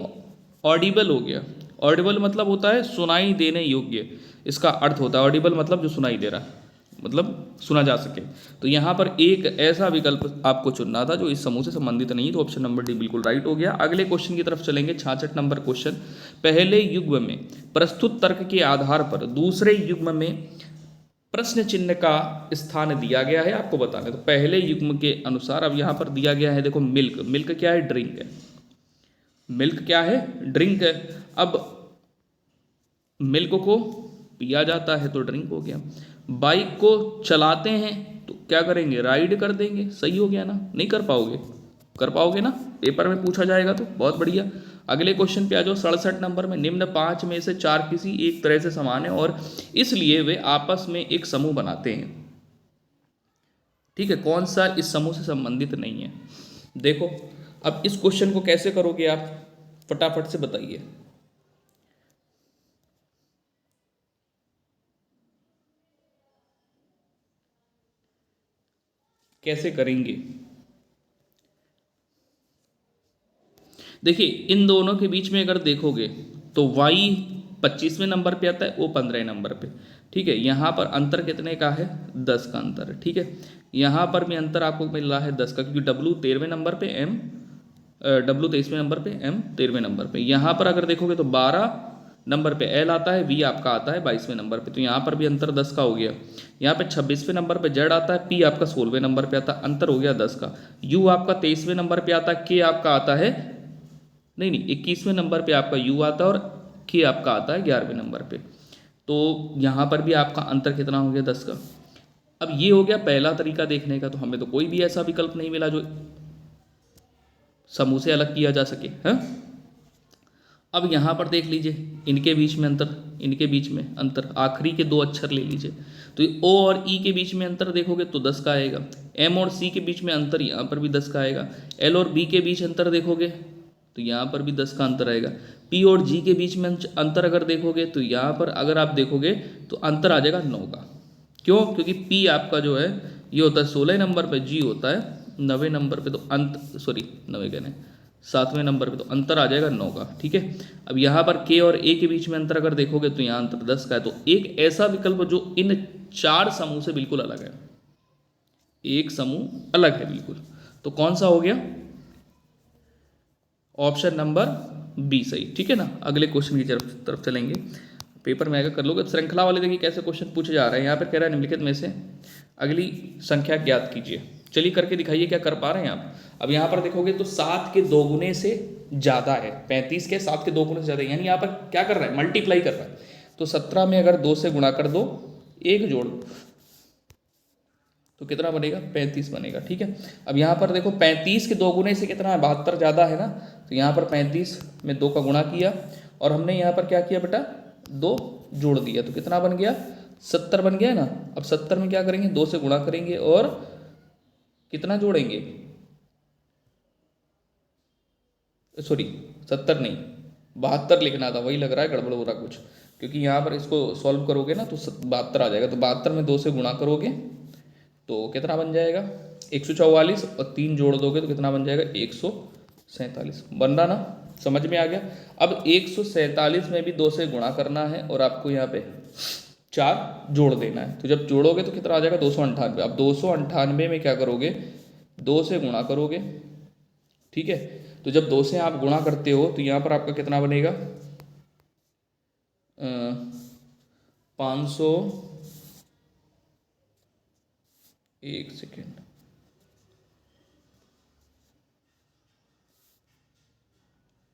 ऑडिबल हो गया। ऑडिबल मतलब होता है सुनाई देने योग्य, इसका अर्थ होता है ऑडिबल मतलब जो सुनाई दे रहा है, मतलब सुना जा सके। तो यहाँ पर एक ऐसा विकल्प आपको चुनना था जो इस समूह से संबंधित नहीं है। तो ऑप्शन नंबर डी बिल्कुल राइट हो गया। अगले क्वेश्चन की तरफ चलेंगे। 66 नंबर क्वेश्चन, पहले युग्म में प्रस्तुत तर्क के आधार पर दूसरे युग्म में प्रश्न चिन्ह का स्थान दिया गया है, आपको बताना है। तो पहले युग्म के अनुसार अब यहाँ पर दिया गया है, देखो मिल्क। मिल्क क्या है, ड्रिंक है। मिल्क क्या है, ड्रिंक है। अब मिल्क को पिया जाता है तो ड्रिंक हो गया। बाइक को चलाते हैं तो क्या करेंगे, राइड कर देंगे। सही हो गया ना, नहीं कर पाओगे, कर पाओगे ना, पेपर में पूछा जाएगा तो बहुत बढ़िया। अगले क्वेश्चन पे आ जाओ। 67 नंबर में, निम्न 5 में से 4 किसी एक तरह से समान है और इसलिए वे आपस में एक समूह बनाते हैं। ठीक है, कौन सा इस समूह से संबंधित नहीं है। देखो अब इस क्वेश्चन को कैसे करोगे आप, फटाफट से बताइए। कैसे करेंगे, देखिए इन दोनों के बीच में अगर देखोगे तो y 25वें नंबर पे आता है, o 15वें नंबर पे। ठीक है, यहाँ पर अंतर कितने का है, 10 का अंतर है। ठीक है, यहाँ पर भी अंतर आपको मिल रहा है 10 का, क्योंकि w 13वें नंबर पे, m w 23वें नंबर पे, m 13वें नंबर पे। यहाँ पर अगर देखोगे तो 12 नंबर पे l आता है, v आपका आता है 22वें नंबर पे। तो यहाँ पर भी अंतर 10 का हो गया। यहाँ पे 26वें नंबर पे z आता है, p आपका 16वें नंबर पे आता है, अंतर हो गया 10 का। u आपका 23वें नंबर पे आता है, k आपका आता है, नहीं नहीं 21वें नंबर पे आपका u आता है और k आपका आता है 11वें नंबर पे। तो यहाँ पर भी आपका अंतर कितना हो गया, 10 का। अब ये हो गया पहला तरीका देखने का। तो हमें तो कोई भी ऐसा विकल्प नहीं मिला जो समूह से अलग किया जा सके है। अब यहाँ पर देख लीजिए इनके बीच में अंतर, इनके बीच में अंतर, आखिरी के दो अक्षर ले लीजिए। तो o और e के बीच में अंतर देखोगे तो 10 का आएगा। m और c के बीच में अंतर यहाँ पर भी 10 का आएगा। l और b के बीच अंतर देखोगे तो यहाँ पर भी 10 का अंतर आएगा। p और g के बीच में अंतर अगर देखोगे तो यहाँ पर अगर आप देखोगे तो अंतर आ जाएगा 9 का। क्यों, क्योंकि p आपका जो है ये होता है 16 नंबर पे, g होता है 9वें नंबर पे। तो अंत सॉरी 9वें कहने 7वें नंबर पे, तो अंतर आ जाएगा 9 का। ठीक है, अब यहाँ पर k और a के बीच में अंतर अगर देखोगे तो यहाँ अंतर 10 का है। तो एक ऐसा विकल्प जो इन 4 समूह से बिल्कुल अलग है, एक समूह अलग है बिल्कुल। तो कौन सा हो गया, ऑप्शन नंबर बी सही। ठीक है ना, अगले क्वेश्चन की तरफ चलेंगे। पेपर में आएगा, कर लोगे। श्रृंखला वाले देखिए कैसे क्वेश्चन पूछे जा रहे हैं। यहाँ पर कह रहा है निम्नलिखित में से अगली संख्या ज्ञात कीजिए। चलिए करके दिखाइए क्या कर पा रहे हैं आप। अब यहाँ पर देखोगे तो 7 के 2 गुने से ज़्यादा है, 35 के 7 के 2 गुने से ज़्यादा है, यानी यहाँ पर क्या कर रहा है, मल्टीप्लाई कर रहा है। तो 17 में अगर 2 से गुणा कर दो, 1 जोड़ दो तो कितना बनेगा, 35 बनेगा। ठीक है, अब यहाँ पर देखो 35 के 2 गुने से कितना है, 72 ज़्यादा है ना। तो यहाँ पर 35 में 2 का गुणा किया और हमने यहाँ पर क्या किया बेटा, 2 जोड़ दिया तो कितना बन गया, 70 बन गया ना। अब 70 में क्या करेंगे, 2 से गुणा करेंगे और कितना जोड़ेंगे, सॉरी 70 नहीं 72 लिखना था, वही लग रहा है गड़बड़ हो रहा कुछ, क्योंकि यहाँ पर इसको सॉल्व करोगे ना तो 72 आ जाएगा। तो 72 में 2 से गुणा करोगे तो कितना बन जाएगा, 144 और 3 जोड़ दोगे तो कितना बन जाएगा, 147। बन रहा ना, समझ में आ गया। अब 147 में भी 2 से गुणा करना है और आपको यहाँ पे 4 जोड़ देना है। तो जब जोड़ोगे तो कितना आ जाएगा, 298। अब 298 में क्या करोगे, 2 से गुणा करोगे। ठीक है, तो जब 2 से आप गुणा करते हो तो यहाँ पर आपका कितना बनेगा, 500, एक सेकेंड,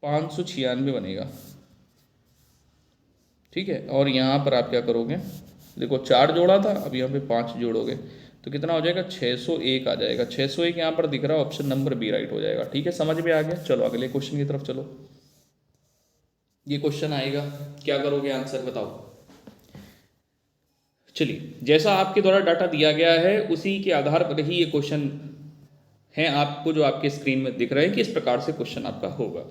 596 बनेगा, ठीक है। और यहाँ पर आप क्या करोगे, देखो 4 जोड़ा था, अब यहाँ पे 5 जोड़ोगे तो कितना हो जाएगा, 601 आ जाएगा। 601 यहाँ पर दिख रहा है, ऑप्शन नंबर बी राइट हो जाएगा, ठीक है। समझ में आ गया। चलो अगले क्वेश्चन की तरफ चलो। ये क्वेश्चन आएगा, क्या करोगे आंसर बताओ। चलिए, जैसा आपके द्वारा डाटा दिया गया है उसी के आधार पर ही ये क्वेश्चन है आपको जो आपके स्क्रीन में दिख रहे हैं कि इस प्रकार से क्वेश्चन आपका होगा।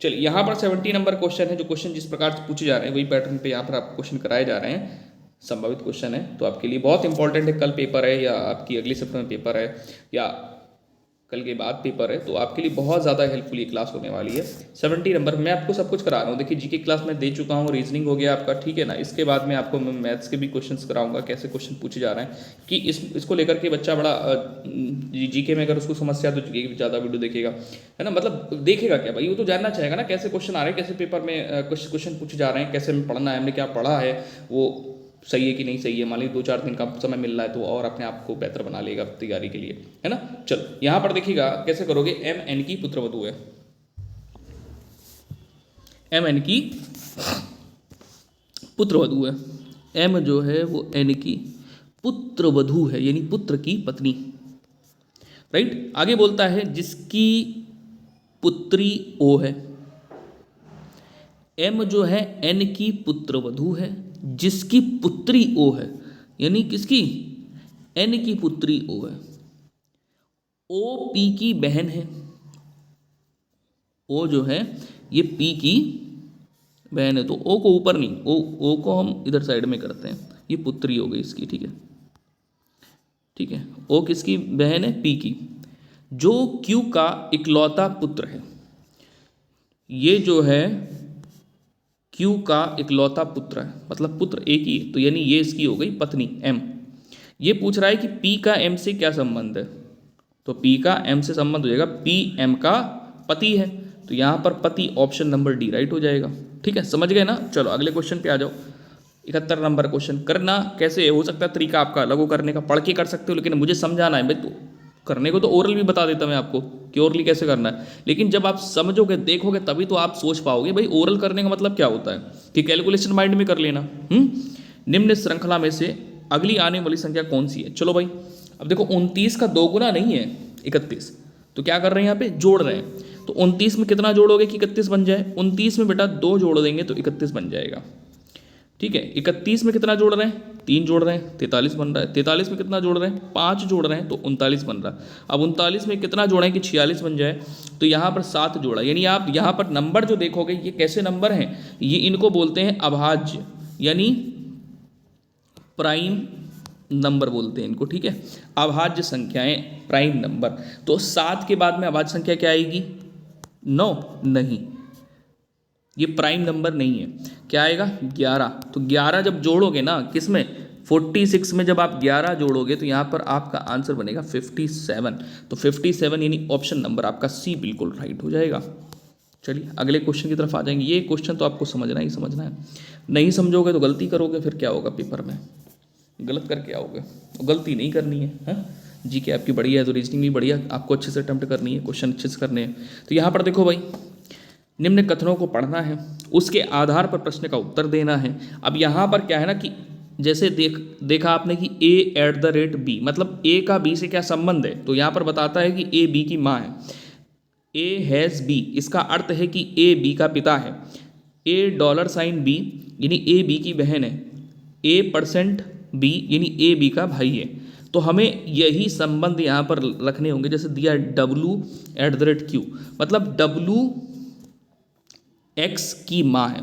चलिए, यहाँ पर 70 नंबर क्वेश्चन है। जो क्वेश्चन जिस प्रकार से पूछे जा रहे हैं वही पैटर्न पे यहाँ पर आपको क्वेश्चन कराए जा रहे हैं। संभावित क्वेश्चन है तो आपके लिए बहुत इंपॉर्टेंट है। कल पेपर है या आपकी अगली सप्ताह में पेपर है या कल के बाद पेपर है, तो आपके लिए बहुत ज़्यादा हेल्पफुल ये क्लास होने वाली है। 70 नंबर मैं आपको सब कुछ करा रहा हूँ। देखिए, जीके क्लास में दे चुका हूँ, रीजनिंग हो गया आपका, ठीक है ना। इसके बाद में आपको मैं मैथ्स के भी क्वेश्चंस कराऊंगा, कैसे क्वेश्चन पूछे जा रहे हैं कि इसको लेकर के बच्चा बड़ा जीके में अगर उसको समस्या तो जीके की ज़्यादा वीडियो देखेगा, है ना। मतलब देखेगा क्या भाई, वो तो जानना चाहेगा ना कैसे क्वेश्चन आ रहे हैं, कैसे पेपर में क्वेश्चन पूछे जा रहे हैं, कैसे हमें पढ़ना है, हमने क्या पढ़ा है, वो सही है कि नहीं सही है। मान लीजिए 2-4 दिन का समय मिल रहा है तो और अपने आप को बेहतर बना लेगा तैयारी के लिए, है ना। चलो यहाँ पर देखिएगा कैसे करोगे। एम एन की पुत्रवधू है, एम एन की पुत्रवधू है। एम जो है वो एन की पुत्रवधू है, यानी पुत्र की पत्नी, राइट। आगे बोलता है जिसकी पुत्री ओ है। एम जो है एन की पुत्रवधू है, जिसकी पुत्री ओ है, यानी किसकी, एन की पुत्री ओ है। ओ पी की बहन है। ओ जो है ये पी की बहन है, तो ओ को ऊपर नहीं, ओ को हम इधर साइड में करते हैं। ये पुत्री हो गई इसकी, ठीक है, ठीक है। ओ किसकी बहन है, पी की, जो क्यू का इकलौता पुत्र है। ये जो है क्यू का इकलौता पुत्र है, मतलब पुत्र एक ही है, तो यानी ये इसकी हो गई पत्नी एम। ये पूछ रहा है कि पी का एम से क्या संबंध है, तो पी का एम से संबंध हो जाएगा, पी एम का पति है, तो यहाँ पर पति ऑप्शन नंबर डी राइट हो जाएगा, ठीक है। समझ गए ना। चलो अगले क्वेश्चन पे आ जाओ। 71 नंबर क्वेश्चन। करना कैसे हो सकता है, तरीका आपका अलग हो करने का, पढ़ के कर सकते हो, लेकिन मुझे समझाना है भाई। तो करने को तो ओरल भी बता देता मैं आपको कि ओरली कैसे करना है, लेकिन जब आप समझोगे देखोगे तभी तो आप सोच पाओगे भाई ओरल करने का मतलब क्या होता है, कि कैलकुलेशन माइंड में कर लेना। निम्न श्रृंखला में से अगली आने वाली संख्या कौन सी है। चलो भाई, अब देखो 29 का 2 गुना नहीं है 31, तो क्या कर रहे हैं यहाँ पे, जोड़ रहे हैं। तो 29 में कितना जोड़ोगे कि 31 बन जाए, 29 में बेटा 2 जोड़ देंगे तो 31 बन जाएगा, ठीक है। 31 में कितना जोड़ रहे हैं, 3 जोड़ रहे हैं, 43 बन रहा है। 43 में कितना जोड़ रहे हैं, 5 जोड़ रहे हैं, तो 39 बन रहा है। अब 39 में कितना जोड़ें कि 46 बन जाए, तो यहाँ पर 7 जोड़ा, यानी आप यहाँ पर नंबर जो देखोगे ये कैसे नंबर हैं, ये इनको बोलते हैं अभाज्य, यानी प्राइम नंबर बोलते हैं इनको, ठीक है। अभाज्य संख्याएं, प्राइम नंबर। तो 7 के बाद में अभाज्य संख्या क्या आएगी, 9 नहीं, ये प्राइम नंबर नहीं है। क्या आएगा, 11। तो 11 जब जोड़ोगे ना किसमें, 46 में जब आप 11 जोड़ोगे तो यहाँ पर आपका आंसर बनेगा 57। तो 57 यानी ऑप्शन नंबर आपका सी बिल्कुल राइट हो जाएगा। चलिए अगले क्वेश्चन की तरफ आ जाएंगे। ये क्वेश्चन तो आपको समझना ही समझना है, नहीं समझोगे तो गलती करोगे, फिर क्या होगा, पेपर में गलत करके आओगे। तो गलती नहीं करनी है, जी के आपकी बढ़िया है तो रीजनिंग भी बढ़िया, आपको अच्छे से अटेम्प्ट करनी है, क्वेश्चन अच्छे से करने हैं। तो यहाँ पर देखो भाई, निम्न कथनों को पढ़ना है, उसके आधार पर प्रश्न का उत्तर देना है। अब यहाँ पर क्या है ना कि जैसे देखा आपने कि a@b, मतलब a का b से क्या संबंध है, तो यहाँ पर बताता है कि a b की माँ है। a हैज़ b, इसका अर्थ है कि a b का पिता है। $b यानी a b की बहन है। a% b यानी a b का भाई है। तो हमें यही संबंध यहाँ पर रखने होंगे, जैसे दिया w@q, मतलब w x की माँ है,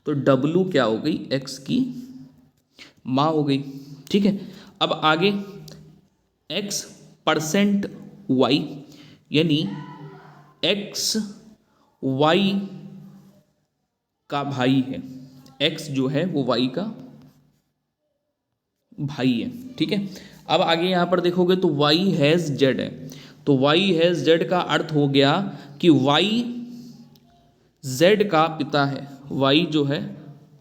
तो w क्या हो गई, x की माँ हो गई, ठीक है। अब आगे x% y, यानी x y का भाई है। x जो है वो y का भाई है, ठीक है। अब आगे यहाँ पर देखोगे तो y हैज़ z है, तो y हैज़ z का अर्थ हो गया कि y z का पिता है, y जो है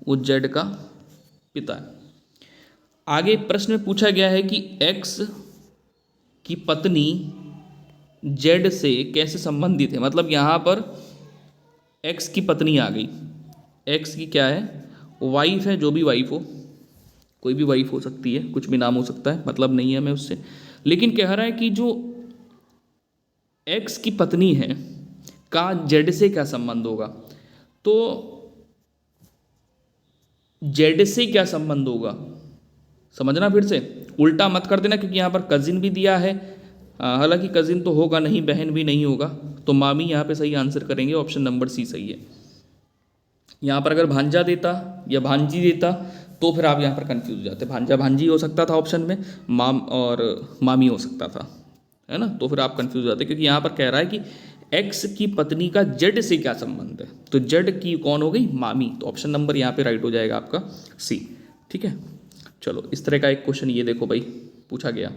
वो z का पिता है। आगे प्रश्न में पूछा गया है कि x की पत्नी z से कैसे संबंधित है, मतलब यहाँ पर एक्स की पत्नी आ गई, एक्स की क्या है, वाइफ है, जो भी वाइफ हो, कोई भी वाइफ हो सकती है, कुछ भी नाम हो सकता है, मतलब नहीं है मैं उससे, लेकिन कह रहा है कि जो एक्स की पत्नी है का जेड से क्या संबंध होगा। तो जेड से क्या संबंध होगा, समझना फिर से, उल्टा मत कर देना, क्योंकि यहाँ पर कजिन भी दिया है, हालांकि कजिन तो होगा नहीं, बहन भी नहीं होगा, तो मामी यहाँ पे सही आंसर करेंगे, ऑप्शन नंबर सी सही है। यहाँ पर अगर भांजा देता या भांजी देता तो फिर आप यहाँ पर कंफ्यूज हो जाते, भांजा भांजी हो सकता था ऑप्शन में, माम और मामी हो सकता था, है ना, तो फिर आप कंफ्यूज हो जाते, क्योंकि यहाँ पर कह रहा है कि एक्स की पत्नी का जेड से क्या संबंध है, तो जेड की कौन हो गई, मामी, तो ऑप्शन नंबर यहाँ पे राइट हो जाएगा आपका सी। ठीक है, चलो इस तरह का एक क्वेश्चन ये देखो भाई पूछा गया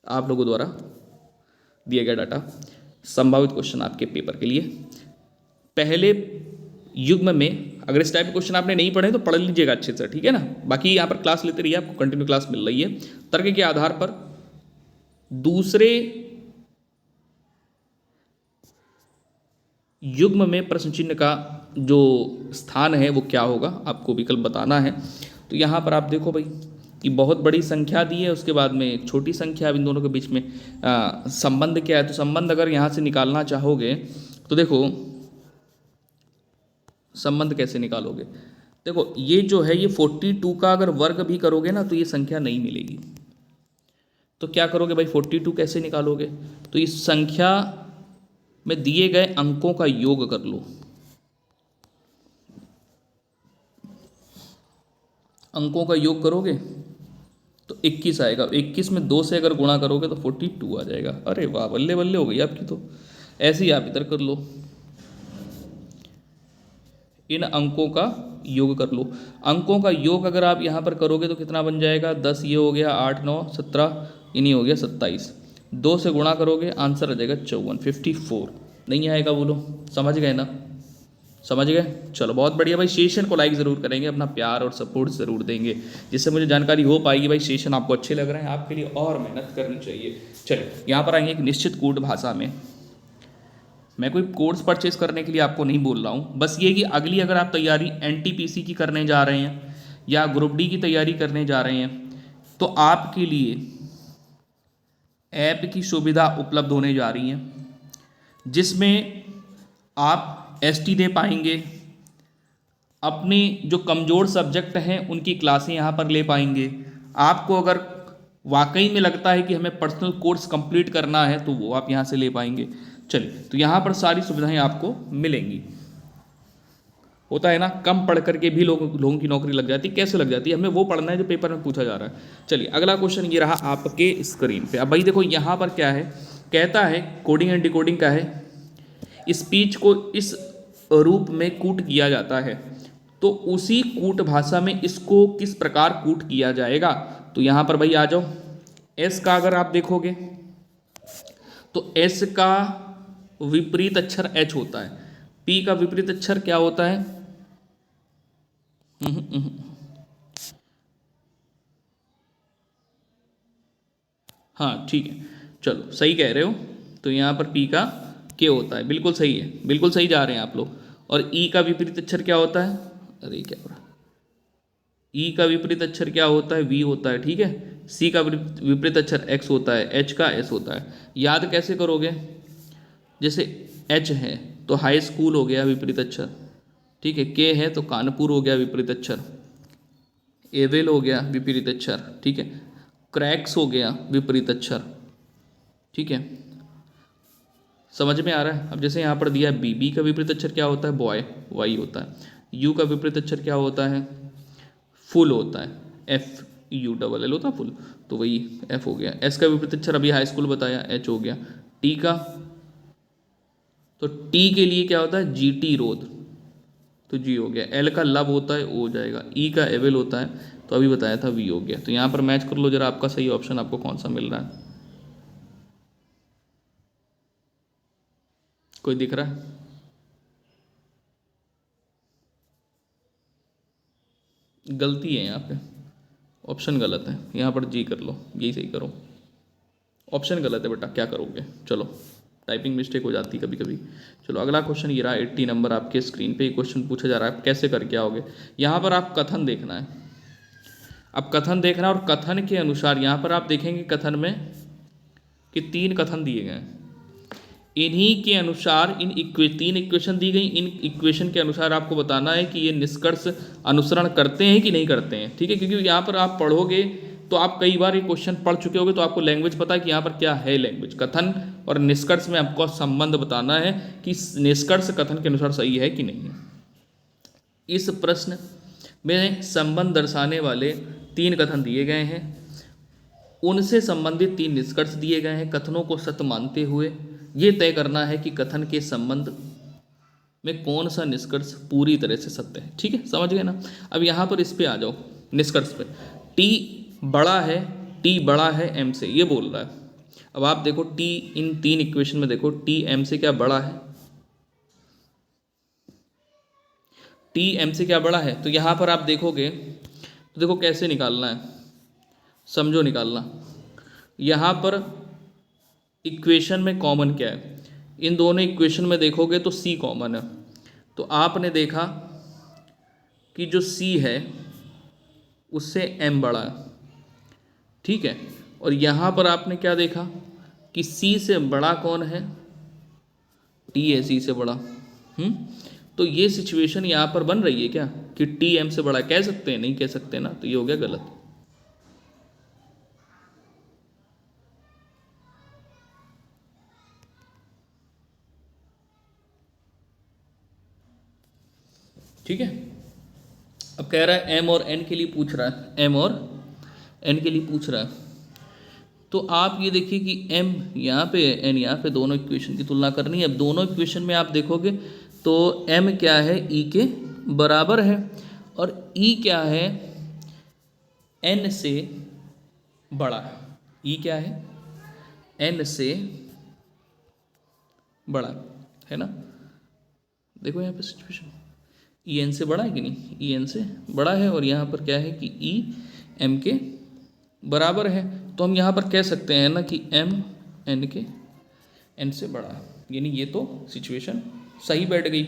आप लोगों द्वारा दिया गया डाटा, संभावित क्वेश्चन आपके पेपर के लिए। पहले युग्म में, अगर इस टाइप के क्वेश्चन आपने नहीं पढ़े तो पढ़ लीजिएगा अच्छे से, ठीक है ना, बाकी यहाँ पर क्लास लेते रहिए, आपको कंटिन्यू क्लास मिल रही है। तर्क के आधार पर दूसरे युग्म में प्रश्न चिन्ह का जो स्थान है वो क्या होगा, आपको विकल्प बताना है। तो यहाँ पर आप देखो भाई कि बहुत बड़ी संख्या दी है, उसके बाद में एक छोटी संख्या, इन दोनों के बीच में संबंध क्या है, तो संबंध अगर यहाँ से निकालना चाहोगे तो देखो संबंध कैसे निकालोगे, देखो ये जो है ये 42 का अगर वर्ग भी करोगे ना तो ये संख्या नहीं मिलेगी, तो क्या करोगे भाई 42 कैसे निकालोगे, तो इस संख्या में दिए गए अंकों का योग कर लो, अंकों का योग करोगे तो 21 आएगा, 21 में 2 से अगर गुणा करोगे तो 42 आ जाएगा। अरे वाह, बल्ले बल्ले हो गई आपकी, तो ऐसे ही आप इधर कर लो, इन अंकों का योग कर लो। अंकों का योग अगर आप यहाँ पर करोगे तो कितना बन जाएगा, 10 ये हो गया, 8 9 17, इन्हीं हो गया 27, 2 से गुणा करोगे आंसर आ जाएगा 54, 54 नहीं आएगा, बोलो समझ गए ना, समझ गए, चलो बहुत बढ़िया भाई। सेशन को लाइक ज़रूर करेंगे, अपना प्यार और सपोर्ट ज़रूर देंगे, जिससे मुझे जानकारी हो पाएगी भाई सेशन आपको अच्छे लग रहे हैं, आपके लिए और मेहनत करनी चाहिए। चलिए यहाँ पर आएंगे एक निश्चित कूट भाषा में, मैं कोई कोर्स परचेज करने के लिए आपको नहीं बोल रहा हूँ, बस ये कि अगली अगर आप तैयारी एनटीपीसी की करने जा रहे हैं या ग्रुप डी की तैयारी करने जा रहे हैं तो आपके लिए ऐप की सुविधा उपलब्ध होने जा रही है, जिसमें आप एसटी दे पाएंगे, अपने जो कमज़ोर सब्जेक्ट हैं उनकी क्लासें यहाँ पर ले पाएंगे। आपको अगर वाकई में लगता है कि हमें पर्सनल कोर्स कंप्लीट करना है तो वो आप यहाँ से ले पाएंगे। चलिए, तो यहाँ पर सारी सुविधाएं आपको मिलेंगी। होता है ना, कम पढ़ करके भी लोगों की नौकरी लग जाती है, कैसे लग जाती है, हमें वो पढ़ना है जो पेपर में पूछा जा रहा है। चलिए अगला क्वेश्चन ये रहा आपके स्क्रीन पे। अब भाई देखो यहाँ पर क्या है, कहता है कोडिंग एंड डिकोडिंग का है, स्पीच को इस रूप में कूट किया जाता है, तो उसी कूट भाषा में इसको किस प्रकार कूट किया जाएगा। तो यहाँ पर भाई आ जाओ, एस का अगर आप देखोगे तो एस का विपरीत अक्षर एच होता है, पी का विपरीत अक्षर क्या होता है, हाँ ठीक है, चलो सही कह रहे हो, तो यहाँ पर पी का के होता है, बिल्कुल सही है, बिल्कुल सही जा रहे हैं आप लोग। और ई का विपरीत अक्षर क्या होता है, अरे क्या हो रहा, ई का विपरीत अक्षर क्या होता है, वी होता है, ठीक है। सी का विपरीत अक्षर एक्स होता है, एच का एस होता है। याद कैसे करोगे, जैसे एच है तो हाई स्कूल हो गया विपरीत अक्षर, ठीक है, के है तो कानपुर हो गया विपरीत अक्षर, एवेल हो गया विपरीत अक्षर, ठीक है, क्रैक्स हो गया विपरीत अक्षर, ठीक है, समझ में आ रहा है। अब जैसे यहाँ पर दिया है बी, बी का विपरीत अक्षर क्या होता है, बॉय, वाई होता है। यू का विपरीत अक्षर क्या होता है, फुल होता है, एफ यू डबल एल होता है फुल, तो वही एफ हो गया। एस का विपरीत अक्षर अभी हाई स्कूल बताया, एच हो गया। टी का, तो टी के लिए क्या होता है, जी टी रोध, तो जी हो गया। एल का लब होता है, ओ हो जाएगा। ई का एवेल होता है, तो अभी बताया था वी हो गया। तो यहाँ पर मैच कर लो जरा, आपका सही ऑप्शन आपको कौन सा मिल रहा है, कोई दिख रहा है, गलती है यहाँ पे, ऑप्शन गलत है, यहाँ पर जी कर लो, यही सही करो, ऑप्शन गलत है बेटा, क्या करोगे। चलो टाइपिंग मिस्टेक हो जाती है कभी कभी। चलो अगला क्वेश्चन ये रहा 80 नंबर आपके स्क्रीन पे। क्वेश्चन पूछा जा रहा है, आप कैसे करके आओगे। यहाँ पर आप कथन देखना है, अब कथन देखना है और कथन के अनुसार यहाँ पर आप देखेंगे कथन में कि 3 कथन दिए गए हैं। इन्हीं के अनुसार तीन इक्वेशन दी गई, इन इक्वेशन के अनुसार आपको बताना है कि ये निष्कर्ष अनुसरण करते हैं कि नहीं करते हैं। ठीक है, क्योंकि यहाँ पर आप पढ़ोगे तो आप कई बार ये क्वेश्चन पढ़ चुके होगे, तो आपको लैंग्वेज पता है कि यहाँ पर क्या है लैंग्वेज। कथन और निष्कर्ष में आपको संबंध बताना है कि निष्कर्ष कथन के अनुसार सही है कि नहीं है। इस प्रश्न में संबंध दर्शाने वाले 3 कथन दिए गए हैं, उनसे संबंधित 3 निष्कर्ष दिए गए हैं। कथनों को सत्य मानते हुए ये तय करना है कि कथन के संबंध में कौन सा निष्कर्ष पूरी तरह से सत्य है। ठीक है, समझ गए ना। अब यहाँ पर इस पे आ जाओ, निष्कर्ष पे। टी बड़ा है एम से, ये बोल रहा है। अब आप देखो टी इन 3 इक्वेशन में देखो, टी एम से क्या बड़ा है, टी एम से क्या बड़ा है। तो यहाँ पर आप देखोगे तो देखो कैसे निकालना है, समझो निकालना। यहाँ पर इक्वेशन में कॉमन क्या है, इन दोनों इक्वेशन में देखोगे तो सी कॉमन है। तो आपने देखा कि जो सी है उससे एम बड़ा है। ठीक है, और यहाँ पर आपने क्या देखा कि सी से बड़ा कौन है, टी है सी से बड़ा। तो ये सिचुएशन यहाँ पर बन रही है क्या कि टी एम से बड़ा, कह सकते हैं, नहीं कह सकते ना, तो ये हो गया गलत। ठीक है, अब कह रहा है एम और एन के लिए पूछ रहा है, एम और एन के लिए पूछ रहा है। तो आप ये देखिए कि एम यहाँ पे एन यहाँ पे, दोनों इक्वेशन की तुलना करनी है। अब दोनों इक्वेशन में आप देखोगे तो एम क्या है, ई के बराबर है, और ई क्या है, एन से बड़ा है। ई क्या है, एन से बड़ा है ना। देखो यहाँ पे सिचुएशन, ई एन से बड़ा है कि नहीं, ई एन से बड़ा है, और यहाँ पर क्या है कि ई एम के बराबर है। तो हम यहाँ पर कह सकते हैं ना कि एम एन के एन से बड़ा है, यानी ये तो सिचुएशन सही बैठ गई।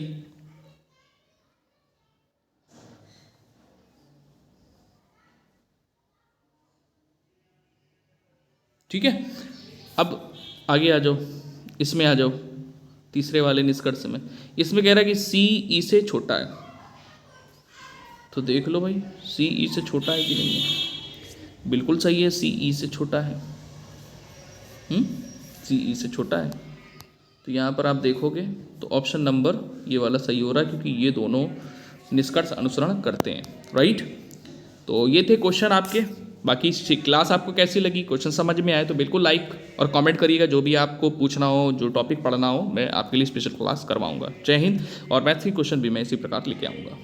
ठीक है, अब आगे आ जाओ, इसमें आ जाओ तीसरे वाले निष्कर्ष में। इसमें कह रहा है कि सी ई से छोटा है। तो देख लो भाई, सी ई से छोटा है कि नहीं है। बिल्कुल सही है, सी ई से छोटा है। सी ई से छोटा है। तो यहाँ पर आप देखोगे तो ऑप्शन नंबर ये वाला सही हो रहा है, क्योंकि ये दोनों निष्कर्ष अनुसरण करते हैं। राइट, तो ये थे क्वेश्चन आपके। बाकी क्लास आपको कैसी लगी, क्वेश्चन समझ में आए तो बिल्कुल लाइक और कमेंट करिएगा। जो भी आपको पूछना हो, जो टॉपिक पढ़ना हो, मैं आपके लिए स्पेशल क्लास करवाऊंगा। जय हिंद। और मैथ्स की क्वेश्चन भी मैं इसी प्रकार लेके आऊँगा।